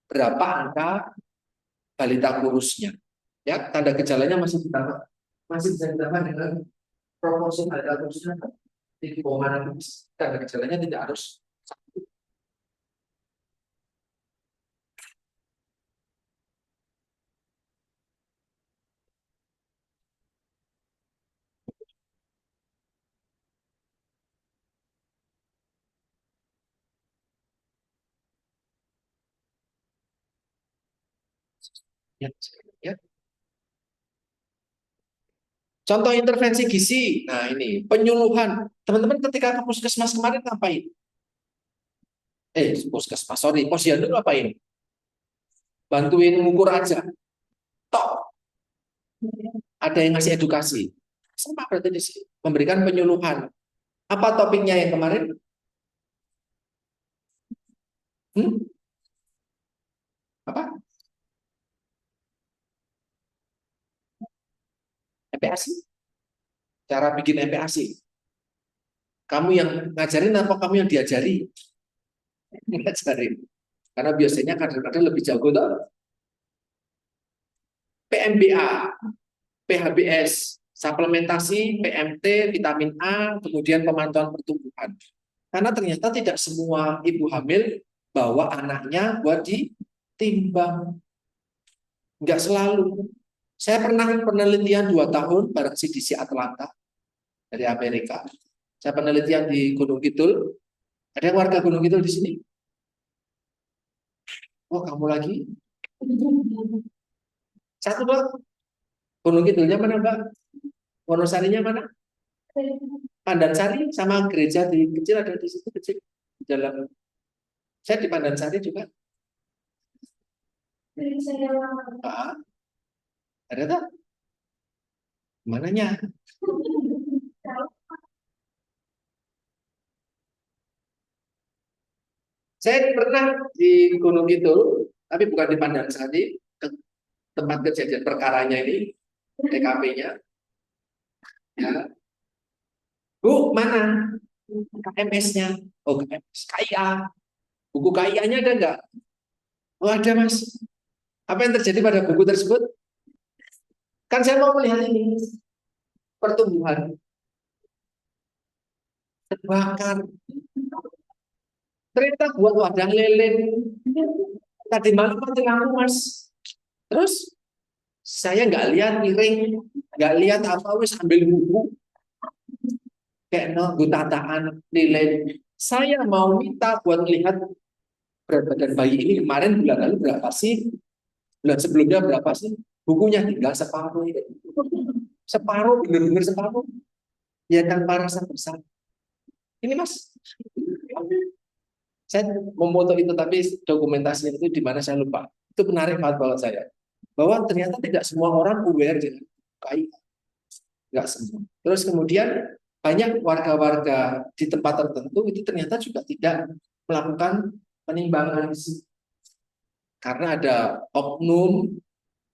berapa angka balita kurusnya. Ya, tanda gejalanya masih bisa ditambah dengan proporsi balita kurusnya di bawah mana, tanda gejalanya tidak harus satu. Ya, ya. Contoh intervensi gizi. Nah, ini penyuluhan. Teman-teman ketika ke puskesmas kemarin ngapain? Puskesmas, sorry, posyandu ngapain? Bantuin ngukur aja. Tok, ada yang ngasih edukasi. Sama berarti di sini. Memberikan penyuluhan. Apa topiknya yang kemarin? Hmm? Apa? MPASI? Cara bikin MPASI. Kamu yang ngajarin apa kamu yang diajari? Ngajarin. Karena biasanya kadang-kadang lebih jago tuh. PMBA, PHBS, suplementasi, PMT, vitamin A, kemudian pemantauan pertumbuhan. Karena ternyata tidak semua ibu hamil bawa anaknya buat ditimbang. Enggak selalu. Saya pernah penelitian 2 tahun bareng CDC Atlanta dari Amerika. Saya penelitian di Gunung Kidul. Ada yang warga Gunung Kidul di sini? Oh, kamu lagi? Satu, Mbak. Gunung Kidulnya mana, Mbak? Wonosarinya mana? Pandansari sama gereja di kecil ada di situ kecil. Di dalam. Saya di Pandansari juga. Ah, ada tak? Mananya? Saya pernah di Gunung Kidul, tapi bukan di Pandansari, ke tempat kejadian perkaranya ini, TKP-nya. Ya. Bu, mana KMS-nya? Oh, KMS. KIA. Buku KIA-nya ada nggak? Oh, ada, Mas. Apa yang terjadi pada buku tersebut? Kan saya mau melihat ini, pertumbuhan. Terbakar. Ternyata buat wadah lele. Tadi malam mati lampu, Mas. Terus saya nggak lihat piring, nggak lihat apa, wis ambil buku kayak nunggu tataan nilai. Saya mau minta buat lihat berat badan bayi ini kemarin bulan lalu berapa sih, bulan sebelumnya berapa sih, bukunya tinggal separuh, separuh, benar-benar separuh, ya tanpa rasa bersalah. Ini Mas, saya memoto itu tapi dokumentasinya itu di mana saya lupa. Itu menarik banget buat saya, bahwa ternyata tidak semua orang aware dengan KI, nggak semua. Terus kemudian banyak warga-warga di tempat tertentu itu ternyata juga tidak melakukan penimbangan karena ada oknum,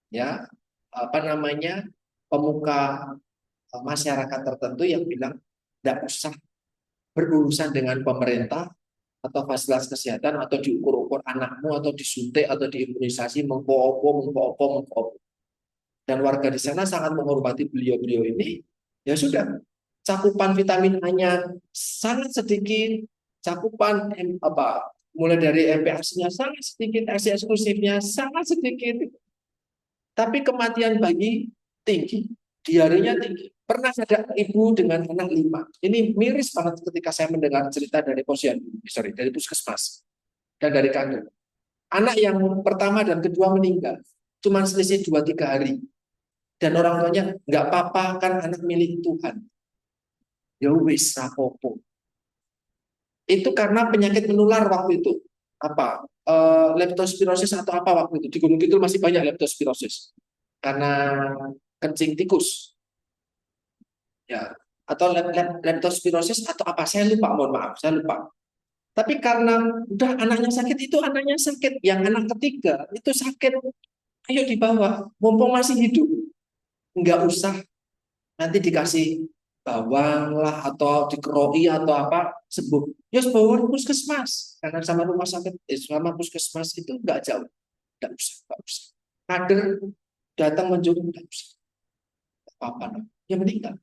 ya, apa namanya, pemuka masyarakat tertentu yang bilang tidak usah berurusan dengan pemerintah atau fasilitas kesehatan atau diukur-ukur anakmu atau disuntik atau diimunisasi mengko-opo mengko-opo mengko-opo. Dan warga di sana sangat menghormati beliau-beliau ini. Ya sudah, cakupan vitamin A-nya sangat sedikit, cakupan mulai dari MPAS-nya sangat sedikit, ASI eksklusifnya sangat sedikit, tapi kematian bayi tinggi, diarenya tinggi. Pernah ada ibu dengan anak 5. Ini miris banget ketika saya mendengar cerita dari dari puskesmas dan dari kader. Anak yang pertama dan kedua meninggal, cuma selisih 2-3 hari. Dan orang tuanya nggak apa-apa, kan anak milik Tuhan. Ya wis rapopo. Itu karena penyakit menular waktu itu. Apa? Leptospirosis atau apa waktu itu. Di Gunung Kidul masih banyak leptospirosis. Karena kencing tikus. Ya, atau leptospirosis atau apa, saya lupa, mohon maaf, saya lupa. Tapi karena udah anaknya sakit, itu anaknya sakit, yang anak ketiga itu sakit, ayo dibawa, mumpung masih hidup, nggak usah nanti dikasih bawang lah atau dikeroi atau apa sembuh, ya bawa puskesmas, karena sama rumah sakit sama puskesmas itu nggak jauh, nggak usah. Kader datang menjenguk, nggak usah, apa-apa, ya meninggal.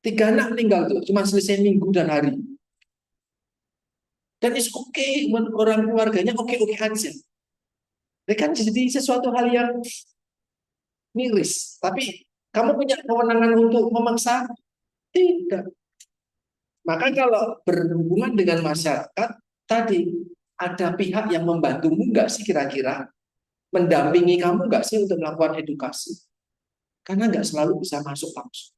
3 anak meninggal tuh, cuma selisih minggu dan hari. Dan is okay, orang keluarganya oke-oke aja. Ini kan jadi sesuatu hal yang miris. Tapi kamu punya kewenangan untuk memaksa? Tidak. Maka kalau berhubungan dengan masyarakat, tadi ada pihak yang membantumu nggak sih kira-kira? Mendampingi kamu nggak sih untuk melakukan edukasi? Karena nggak selalu bisa masuk langsung.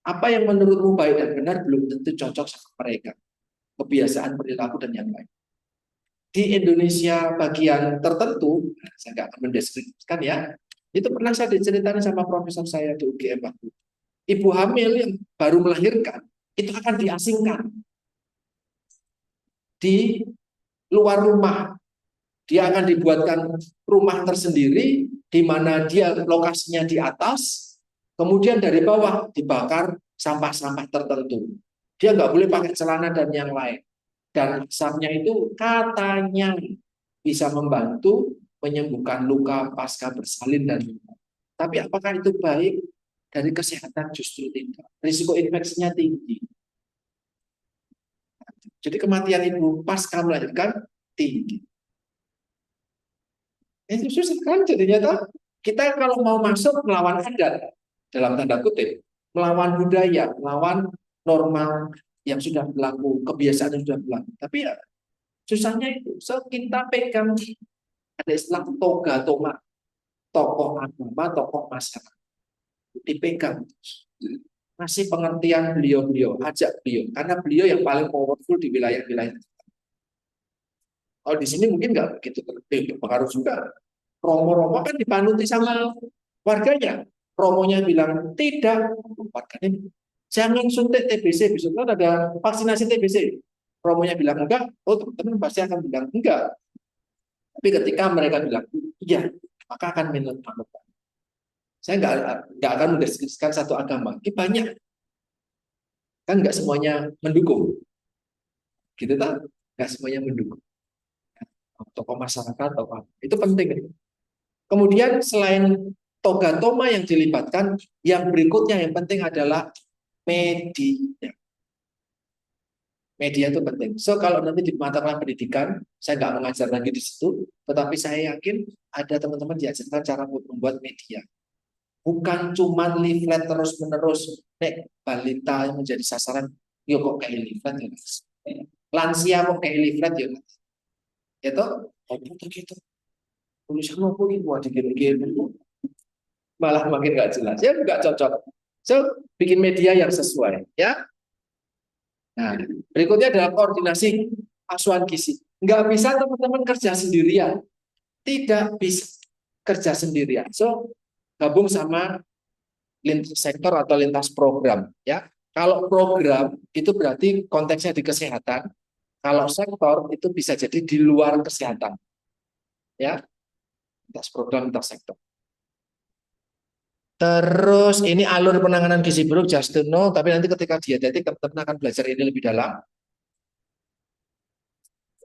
Apa yang menurutmu baik dan benar belum tentu cocok sama mereka. Kebiasaan, perilaku, dan yang lain. Di Indonesia bagian tertentu, saya nggak akan mendeskripsikan ya, itu pernah saya diceritakan sama profesor saya di UGM waktu. Ibu hamil yang baru melahirkan, itu akan diasingkan di luar rumah. Dia akan dibuatkan rumah tersendiri, di mana dia lokasinya di atas, kemudian dari bawah dibakar sampah-sampah tertentu. Dia nggak boleh pakai celana dan yang lain. Dan asapnya itu katanya bisa membantu menyembuhkan luka pasca bersalin dan luka. Tapi apakah itu baik? Dari kesehatan justru tidak. Risiko infeksinya tinggi. Jadi kematian ibu pasca melahirkan tinggi. Itu susah kan jadinya toh. Kita kalau mau masuk melawan adat dalam tanda kutip, melawan budaya, melawan norma yang sudah berlaku, kebiasaan yang sudah berlaku. Tapi ya susahnya itu. So kita pegang ada istilah toga toma, tokoh agama, tokoh masyarakat, dipegang. Masih pengertian beliau-beliau, ajak beliau, karena beliau yang paling powerful di wilayah-wilayah. Kalau di sini mungkin nggak begitu berpengaruh juga. Romo-romo kan dipanuti sama warganya. Romonya bilang tidak, warganya jangan suntik TBC, besok kan ada vaksinasi TBC. Romonya bilang enggak, oh teman-teman pasti akan bilang enggak. Tapi ketika mereka bilang iya, maka akan menurut. Saya nggak akan mendeskripsikan satu agama. Ini banyak, kan nggak semuanya mendukung, gitu kan? Nggak semuanya mendukung. Tokoh masyarakat, tokoh itu penting. Kemudian selain toga toma yang dilibatkan, yang berikutnya yang penting adalah media. Media itu penting. So kalau nanti di mata kuliah pendidikan, saya nggak mengajar lagi di situ, tetapi saya yakin ada teman-teman diajarkan cara membuat media. Bukan cuma leaflet terus-menerus, nek balita yang menjadi sasaran, yuk kok kayak leaflet ya, lansia kok kayak leaflet ya, itu, oh gitu, tulisan apa nih, buat digini-gini, malah makin nggak jelas, ya nggak cocok. So bikin media yang sesuai, ya. Nah, berikutnya adalah koordinasi asuhan gizi. Nggak bisa teman-teman kerja sendirian, tidak bisa kerja sendirian. So gabung sama lintas sektor atau lintas program, ya. Kalau program itu berarti konteksnya di kesehatan. Kalau sektor itu bisa jadi di luar kesehatan. ya, lintas program, lintas sektor. Terus ini alur penanganan gizi buruk just to know, tapi nanti ketika dietetik teman-teman akan belajar ini lebih dalam.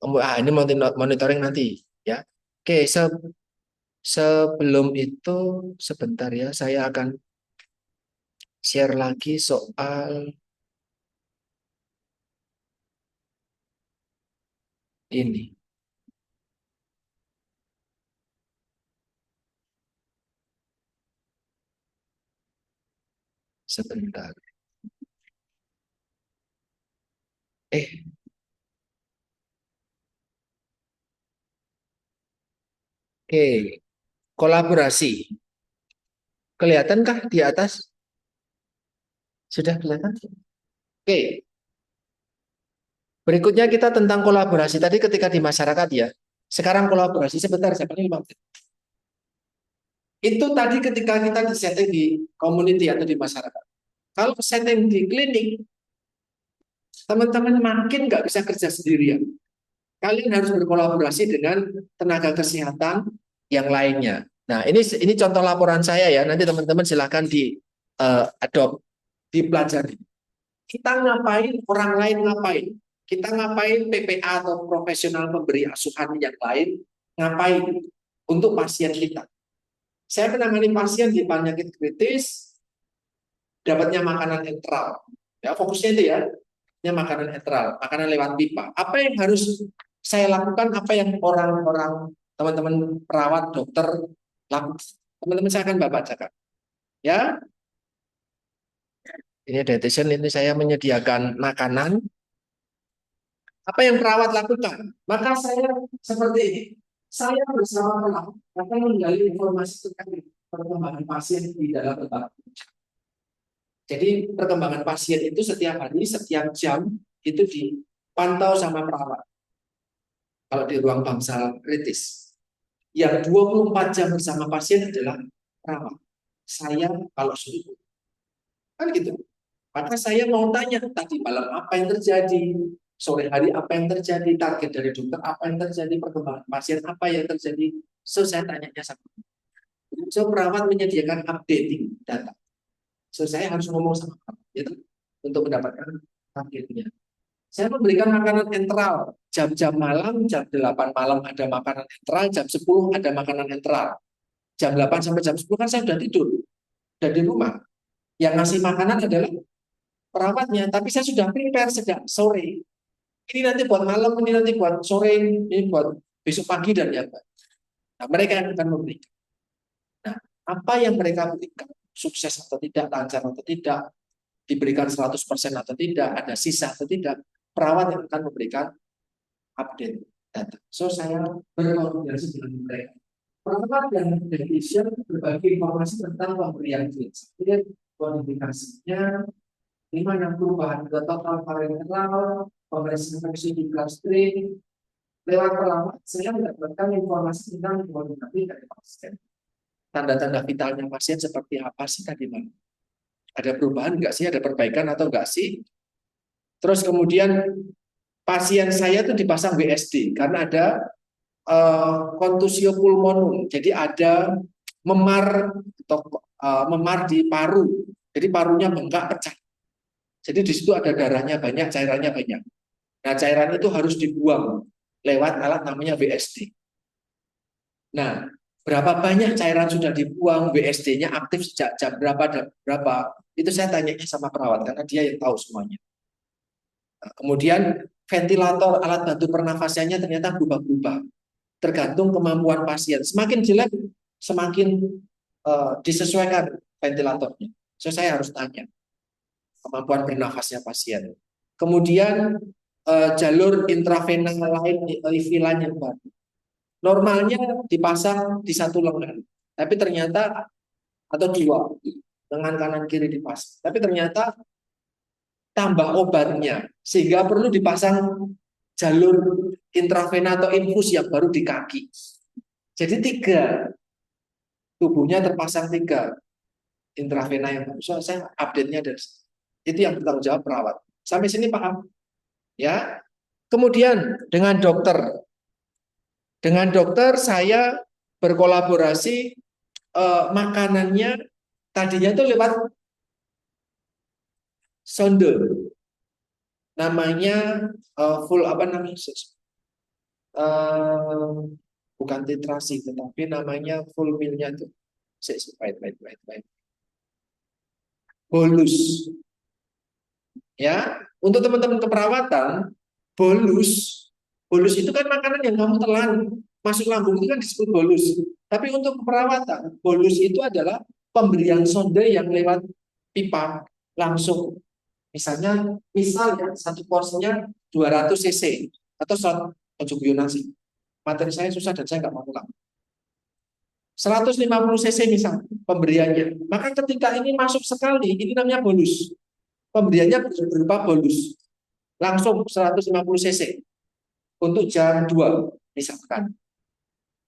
Ini monitoring nanti ya. Oke, sebelum itu sebentar ya, saya akan share lagi soal ini. Sebentar. Eh, oke. Kolaborasi. Kelihatankah di atas? Sudah kelihatan? Oke. Berikutnya kita tentang kolaborasi. Tadi ketika di masyarakat ya. Sekarang kolaborasi. Sebentar, saya panggil Bang. Itu tadi ketika kita di setting di community atau di masyarakat. Kalau setting di klinik, teman-teman makin nggak bisa kerja sendirian. Kalian harus berkolaborasi dengan tenaga kesehatan yang lainnya. Nah, ini contoh laporan saya ya. Nanti teman-teman silahkan di adopt, dipelajari. Kita ngapain, orang lain ngapain. Kita ngapain, PPA atau profesional pemberi asuhan yang lain ngapain untuk pasien kita. Saya menangani pasien di penyakit kritis, dapatnya makanan enteral. Ya, fokusnya itu ya, makanan enteral, makanan lewat pipa. Apa yang harus saya lakukan, apa yang orang-orang, teman-teman perawat, dokter lakukan? Teman-teman saya akan bacakan. Ya, ini dietitian, ini saya menyediakan makanan. Apa yang perawat lakukan? Maka saya seperti ini. Saya bersama perawat akan menggali informasi tentang perkembangan pasien di dalam tempat. Jadi perkembangan pasien itu setiap hari, setiap jam itu dipantau sama perawat. Kalau di ruang bangsal kritis. Yang 24 jam bersama pasien adalah perawat. Saya kalau suruh. Kan gitu. Maka saya mau tanya, tadi malam apa yang terjadi? Sore hari apa yang terjadi? Target dari dokter apa yang terjadi? Perkembangan pasien apa yang terjadi? So, saya tanyanya sama. So, perawat menyediakan updating data. So, saya harus ngomong sama perawat gitu, untuk mendapatkan targetnya. Saya memberikan makanan enteral. Jam-jam malam, jam 8 malam ada makanan enteral, jam 10 ada makanan enteral. Jam 8 sampai jam 10 kan saya sudah tidur. Dan di rumah. Yang ngasih makanan adalah perawatnya, tapi saya sudah prepare sejak sore. Ini nanti buat malam, ini nanti buat sore, ini buat besok pagi dan yang lain. Nah, mereka yang akan memberikan. Nah, apa yang mereka berikan, sukses atau tidak, lancar atau tidak, diberikan 100% atau tidak, ada sisa atau tidak, perawat yang akan memberikan update data. So, saya berkoordinasi dengan mereka. Perawat dan dietitian berbagi informasi tentang pemberian jenis. Kemudian kualifikasinya, di mana perubahan ke total parental, pemeriksaan fungsi di bloodstream, lewat perawat saya mendapatkan informasi tentang kualifikasi dari pasien. Tanda-tanda vitalnya pasien seperti apa sih tadi, Bang? Ada perubahan nggak sih? Ada perbaikan atau nggak sih? Terus kemudian pasien saya tuh dipasang WSD karena ada kontusio pulmonum. Jadi ada memar atau memar di paru. Jadi parunya bengkak pecah. Jadi di situ ada darahnya banyak, cairannya banyak. Nah, cairan itu harus dibuang lewat alat namanya WSD. Nah, berapa banyak cairan sudah dibuang, WSD-nya aktif sejak jam berapa dan berapa, itu saya tanyanya sama perawat karena dia yang tahu semuanya. Nah, kemudian ventilator, alat bantu pernafasannya ternyata berubah-ubah. Tergantung kemampuan pasien. Semakin jelek, semakin disesuaikan ventilatornya. So, saya harus tanya kemampuan bernafasnya pasien. Kemudian jalur intravena lain, IV lain yang baru. Normalnya dipasang di satu lengan, tapi ternyata atau dua, lengan kanan kiri dipasang. Tapi ternyata tambah obatnya, sehingga perlu dipasang jalur intravena atau infus yang baru di kaki. Jadi tiga, tubuhnya terpasang tiga intravena yang baru. So, saya update-nya dari itu yang bertanggung jawab perawat. Sampai sini paham? Ya. Kemudian dengan dokter, Dengan dokter saya berkolaborasi, makanannya tadinya itu lewat sonde, namanya full apa namanya, eh, bukan titrasi tetapi namanya full mealnya itu bolus. Ya, untuk teman-teman keperawatan, bolus, bolus itu kan makanan yang kamu telan masuk lambung itu kan disebut bolus. Tapi untuk keperawatan, bolus itu adalah pemberian sonde yang lewat pipa langsung. Misal ya satu porsinya 200 cc atau 100 nasi. Materi saya susah dan saya nggak mau ulang. 150 cc misal pemberiannya. Maka ketika ini masuk sekali, ini namanya bolus. Pemberiannya berupa bolus. Langsung 150 cc untuk jam 2 misalkan.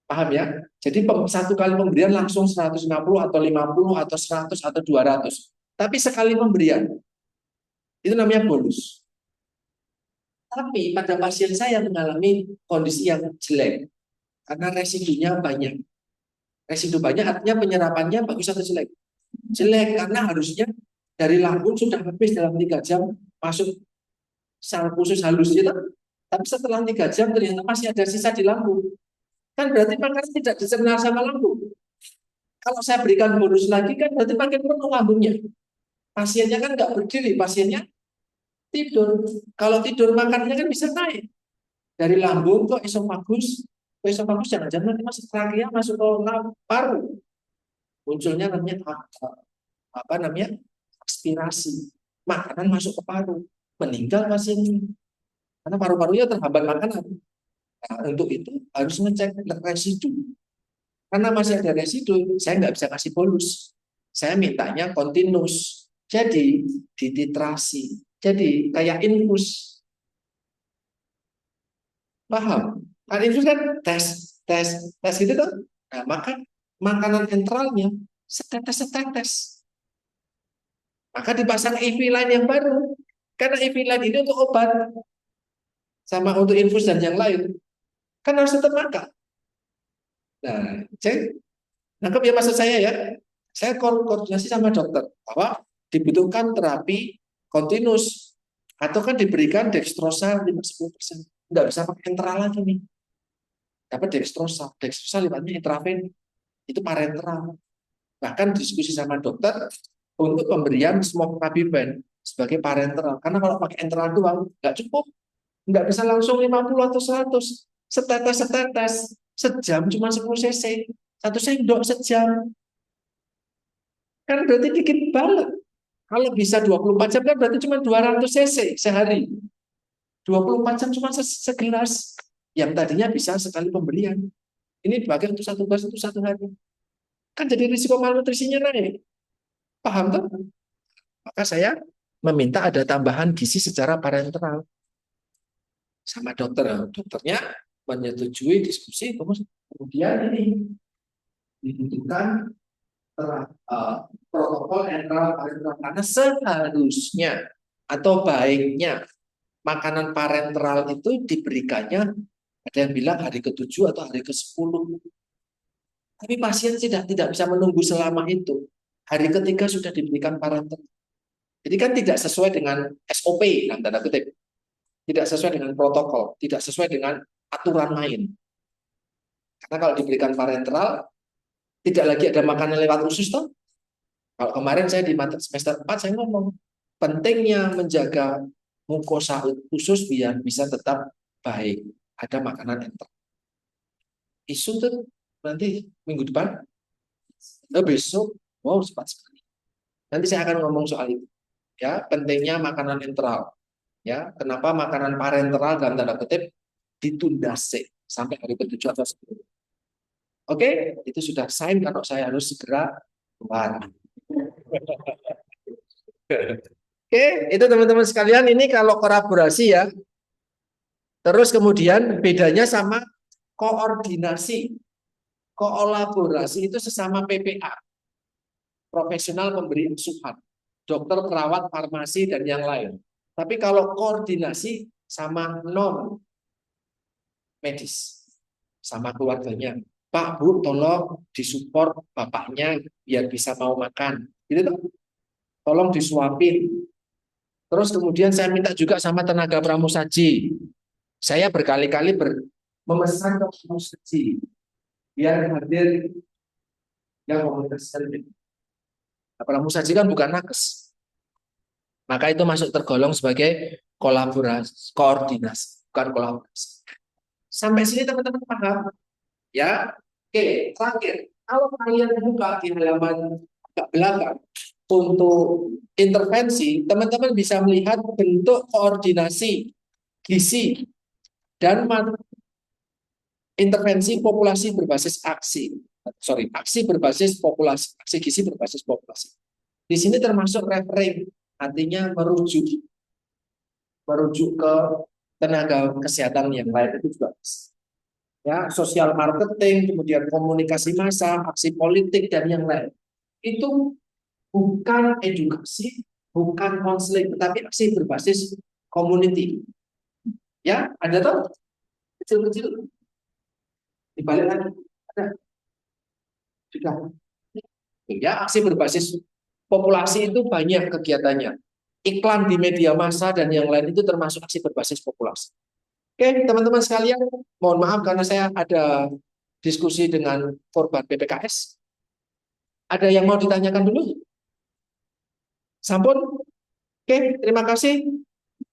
Paham ya? Jadi satu kali pemberian langsung 150 atau 50 atau 100 atau 200. Tapi sekali pemberian itu namanya bolus. Tapi pada pasien saya mengalami kondisi yang jelek karena residunya banyak. Residu banyak artinya penyerapannya bagus atau jelek? Jelek karena harusnya dari lambung sudah habis dalam 3 jam masuk sel khusus halus gitu. Tapi setelah 3 jam ternyata masih ada sisa di lambung. Kan berarti makanan tidak dicerna sama lambung. Kalau saya berikan bonus lagi kan berarti makin penuh lambungnya. Pasiennya kan nggak berdiri, pasiennya tidur. Kalau tidur makannya kan bisa naik dari lambung ke esofagus. Ke esofagus jangan-jangan nanti masuk trachea, masuk ke paru. Munculnya namanya apa namanya? Aspirasi. Makanan masuk ke paru, meninggal pasiennya. Karena paru-parunya terhambat makanan. Nah, untuk itu harus ngecek residu. Karena masih ada residu, saya nggak bisa kasih bolus. Saya mintanya kontinus. Jadi dititrasi. Jadi kayak infus. Paham? Kan infus kan tes, tes, tes gitu kan. Nah, maka makanan enteralnya setetes-setetes. Maka dipasang IV line yang baru. Karena IV line ini untuk obat. Sama untuk infus dan yang lain. Kan harus tetap makan. Nah, cek. Nangkep ya maksud saya ya. Saya koordinasi sama dokter bahwa dibutuhkan terapi kontinus atau kan diberikan dextrosa 50%. Nggak bisa pakai enteral lagi nih. Dapat dextrosa. Dextrosa lewatnya intraven itu parenteral. Bahkan diskusi sama dokter untuk pemberian smokepapivir sebagai parenteral. Karena kalau pakai enteral doang nggak cukup. Nggak bisa langsung 50 atau 100. Setetes-setetes. Sejam cuma 10 cc. 1 sendok sejam. Kan berarti dikit banget. Kalau bisa 24 jam kan berarti cuma 200 cc sehari. 24 jam cuma segelas. Yang tadinya bisa sekali pemberian. Ini dipakai untuk 1 gelas itu 1 hari. Kan jadi risiko malnutrisinya naik. Paham tuh? Maka saya meminta ada tambahan gizi secara parenteral. Sama dokter. Dokternya menyetujui diskusi. Kemudian ini dibutuhkan protokol enteral parenteral karena seharusnya atau baiknya makanan parenteral itu diberikannya ada yang bilang hari ke-7 atau hari ke-10. Tapi pasien tidak bisa menunggu selama itu. Hari ketiga sudah diberikan parenteral. Jadi kan tidak sesuai dengan SOP dalam tanda kutip. Tidak sesuai dengan protokol, tidak sesuai dengan aturan main. Karena kalau diberikan parenteral tidak lagi ada makanan lewat usus toh. Kalau kemarin saya di semester 4 saya ngomong pentingnya menjaga mukosa usus biar bisa tetap baik. Ada makanan enteral. Isu tuh nanti minggu depan, besok, wow cepat sekali. Nanti saya akan ngomong soal itu. Ya, pentingnya makanan enteral. Ya, kenapa makanan parenteral dalam tanda kutip ditunda sampai hari ke-7 atau 10. Oke, itu sudah sign kalau saya harus segera keluar. Oke, itu teman-teman sekalian, ini kalau kolaborasi ya. Terus kemudian bedanya sama koordinasi. Kolaborasi itu sesama PPA, profesional pemberi asuhan, dokter, perawat, farmasi, dan yang lain. Tapi kalau koordinasi sama non medis, sama keluarganya. Pak, Bu, tolong disupport bapaknya biar bisa mau makan. Gitu tuh. Tolong disuapin. Terus kemudian saya minta juga sama tenaga pramusaji. Saya berkali-kali memesan ke pramusaji biar hadir yang komunitas sendiri. Pramusaji kan bukan nakes. Maka itu masuk tergolong sebagai kolaborasi, koordinasi, bukan kolaborasi. Sampai sini teman-teman paham? Ya, oke. Terakhir, kalau kalian buka di halaman agak belakang untuk intervensi, teman-teman bisa melihat bentuk koordinasi gizi dan intervensi populasi berbasis aksi. Sorry, aksi berbasis populasi, aksi gizi berbasis populasi. Di sini termasuk referring, artinya merujuk ke tenaga kesehatan yang lain itu juga bisa. Ya, sosial marketing, kemudian komunikasi massa, aksi politik dan yang lain. Itu bukan edukasi, bukan konseling, tetapi aksi berbasis community. Ya, ada tuh kecil-kecil di balik lagi ada juga. Ya, aksi berbasis populasi itu banyak kegiatannya. Iklan di media massa dan yang lain itu termasuk aksi berbasis populasi. Oke, teman-teman sekalian, mohon maaf karena saya ada diskusi dengan korban PPKS. Ada yang mau ditanyakan dulu? Sampun? Oke, terima kasih.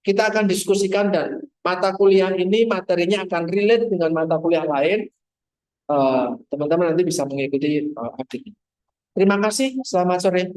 Kita akan diskusikan dan mata kuliah ini materinya akan relate dengan mata kuliah lain. Teman-teman nanti bisa mengikuti update. Terima kasih. Selamat sore.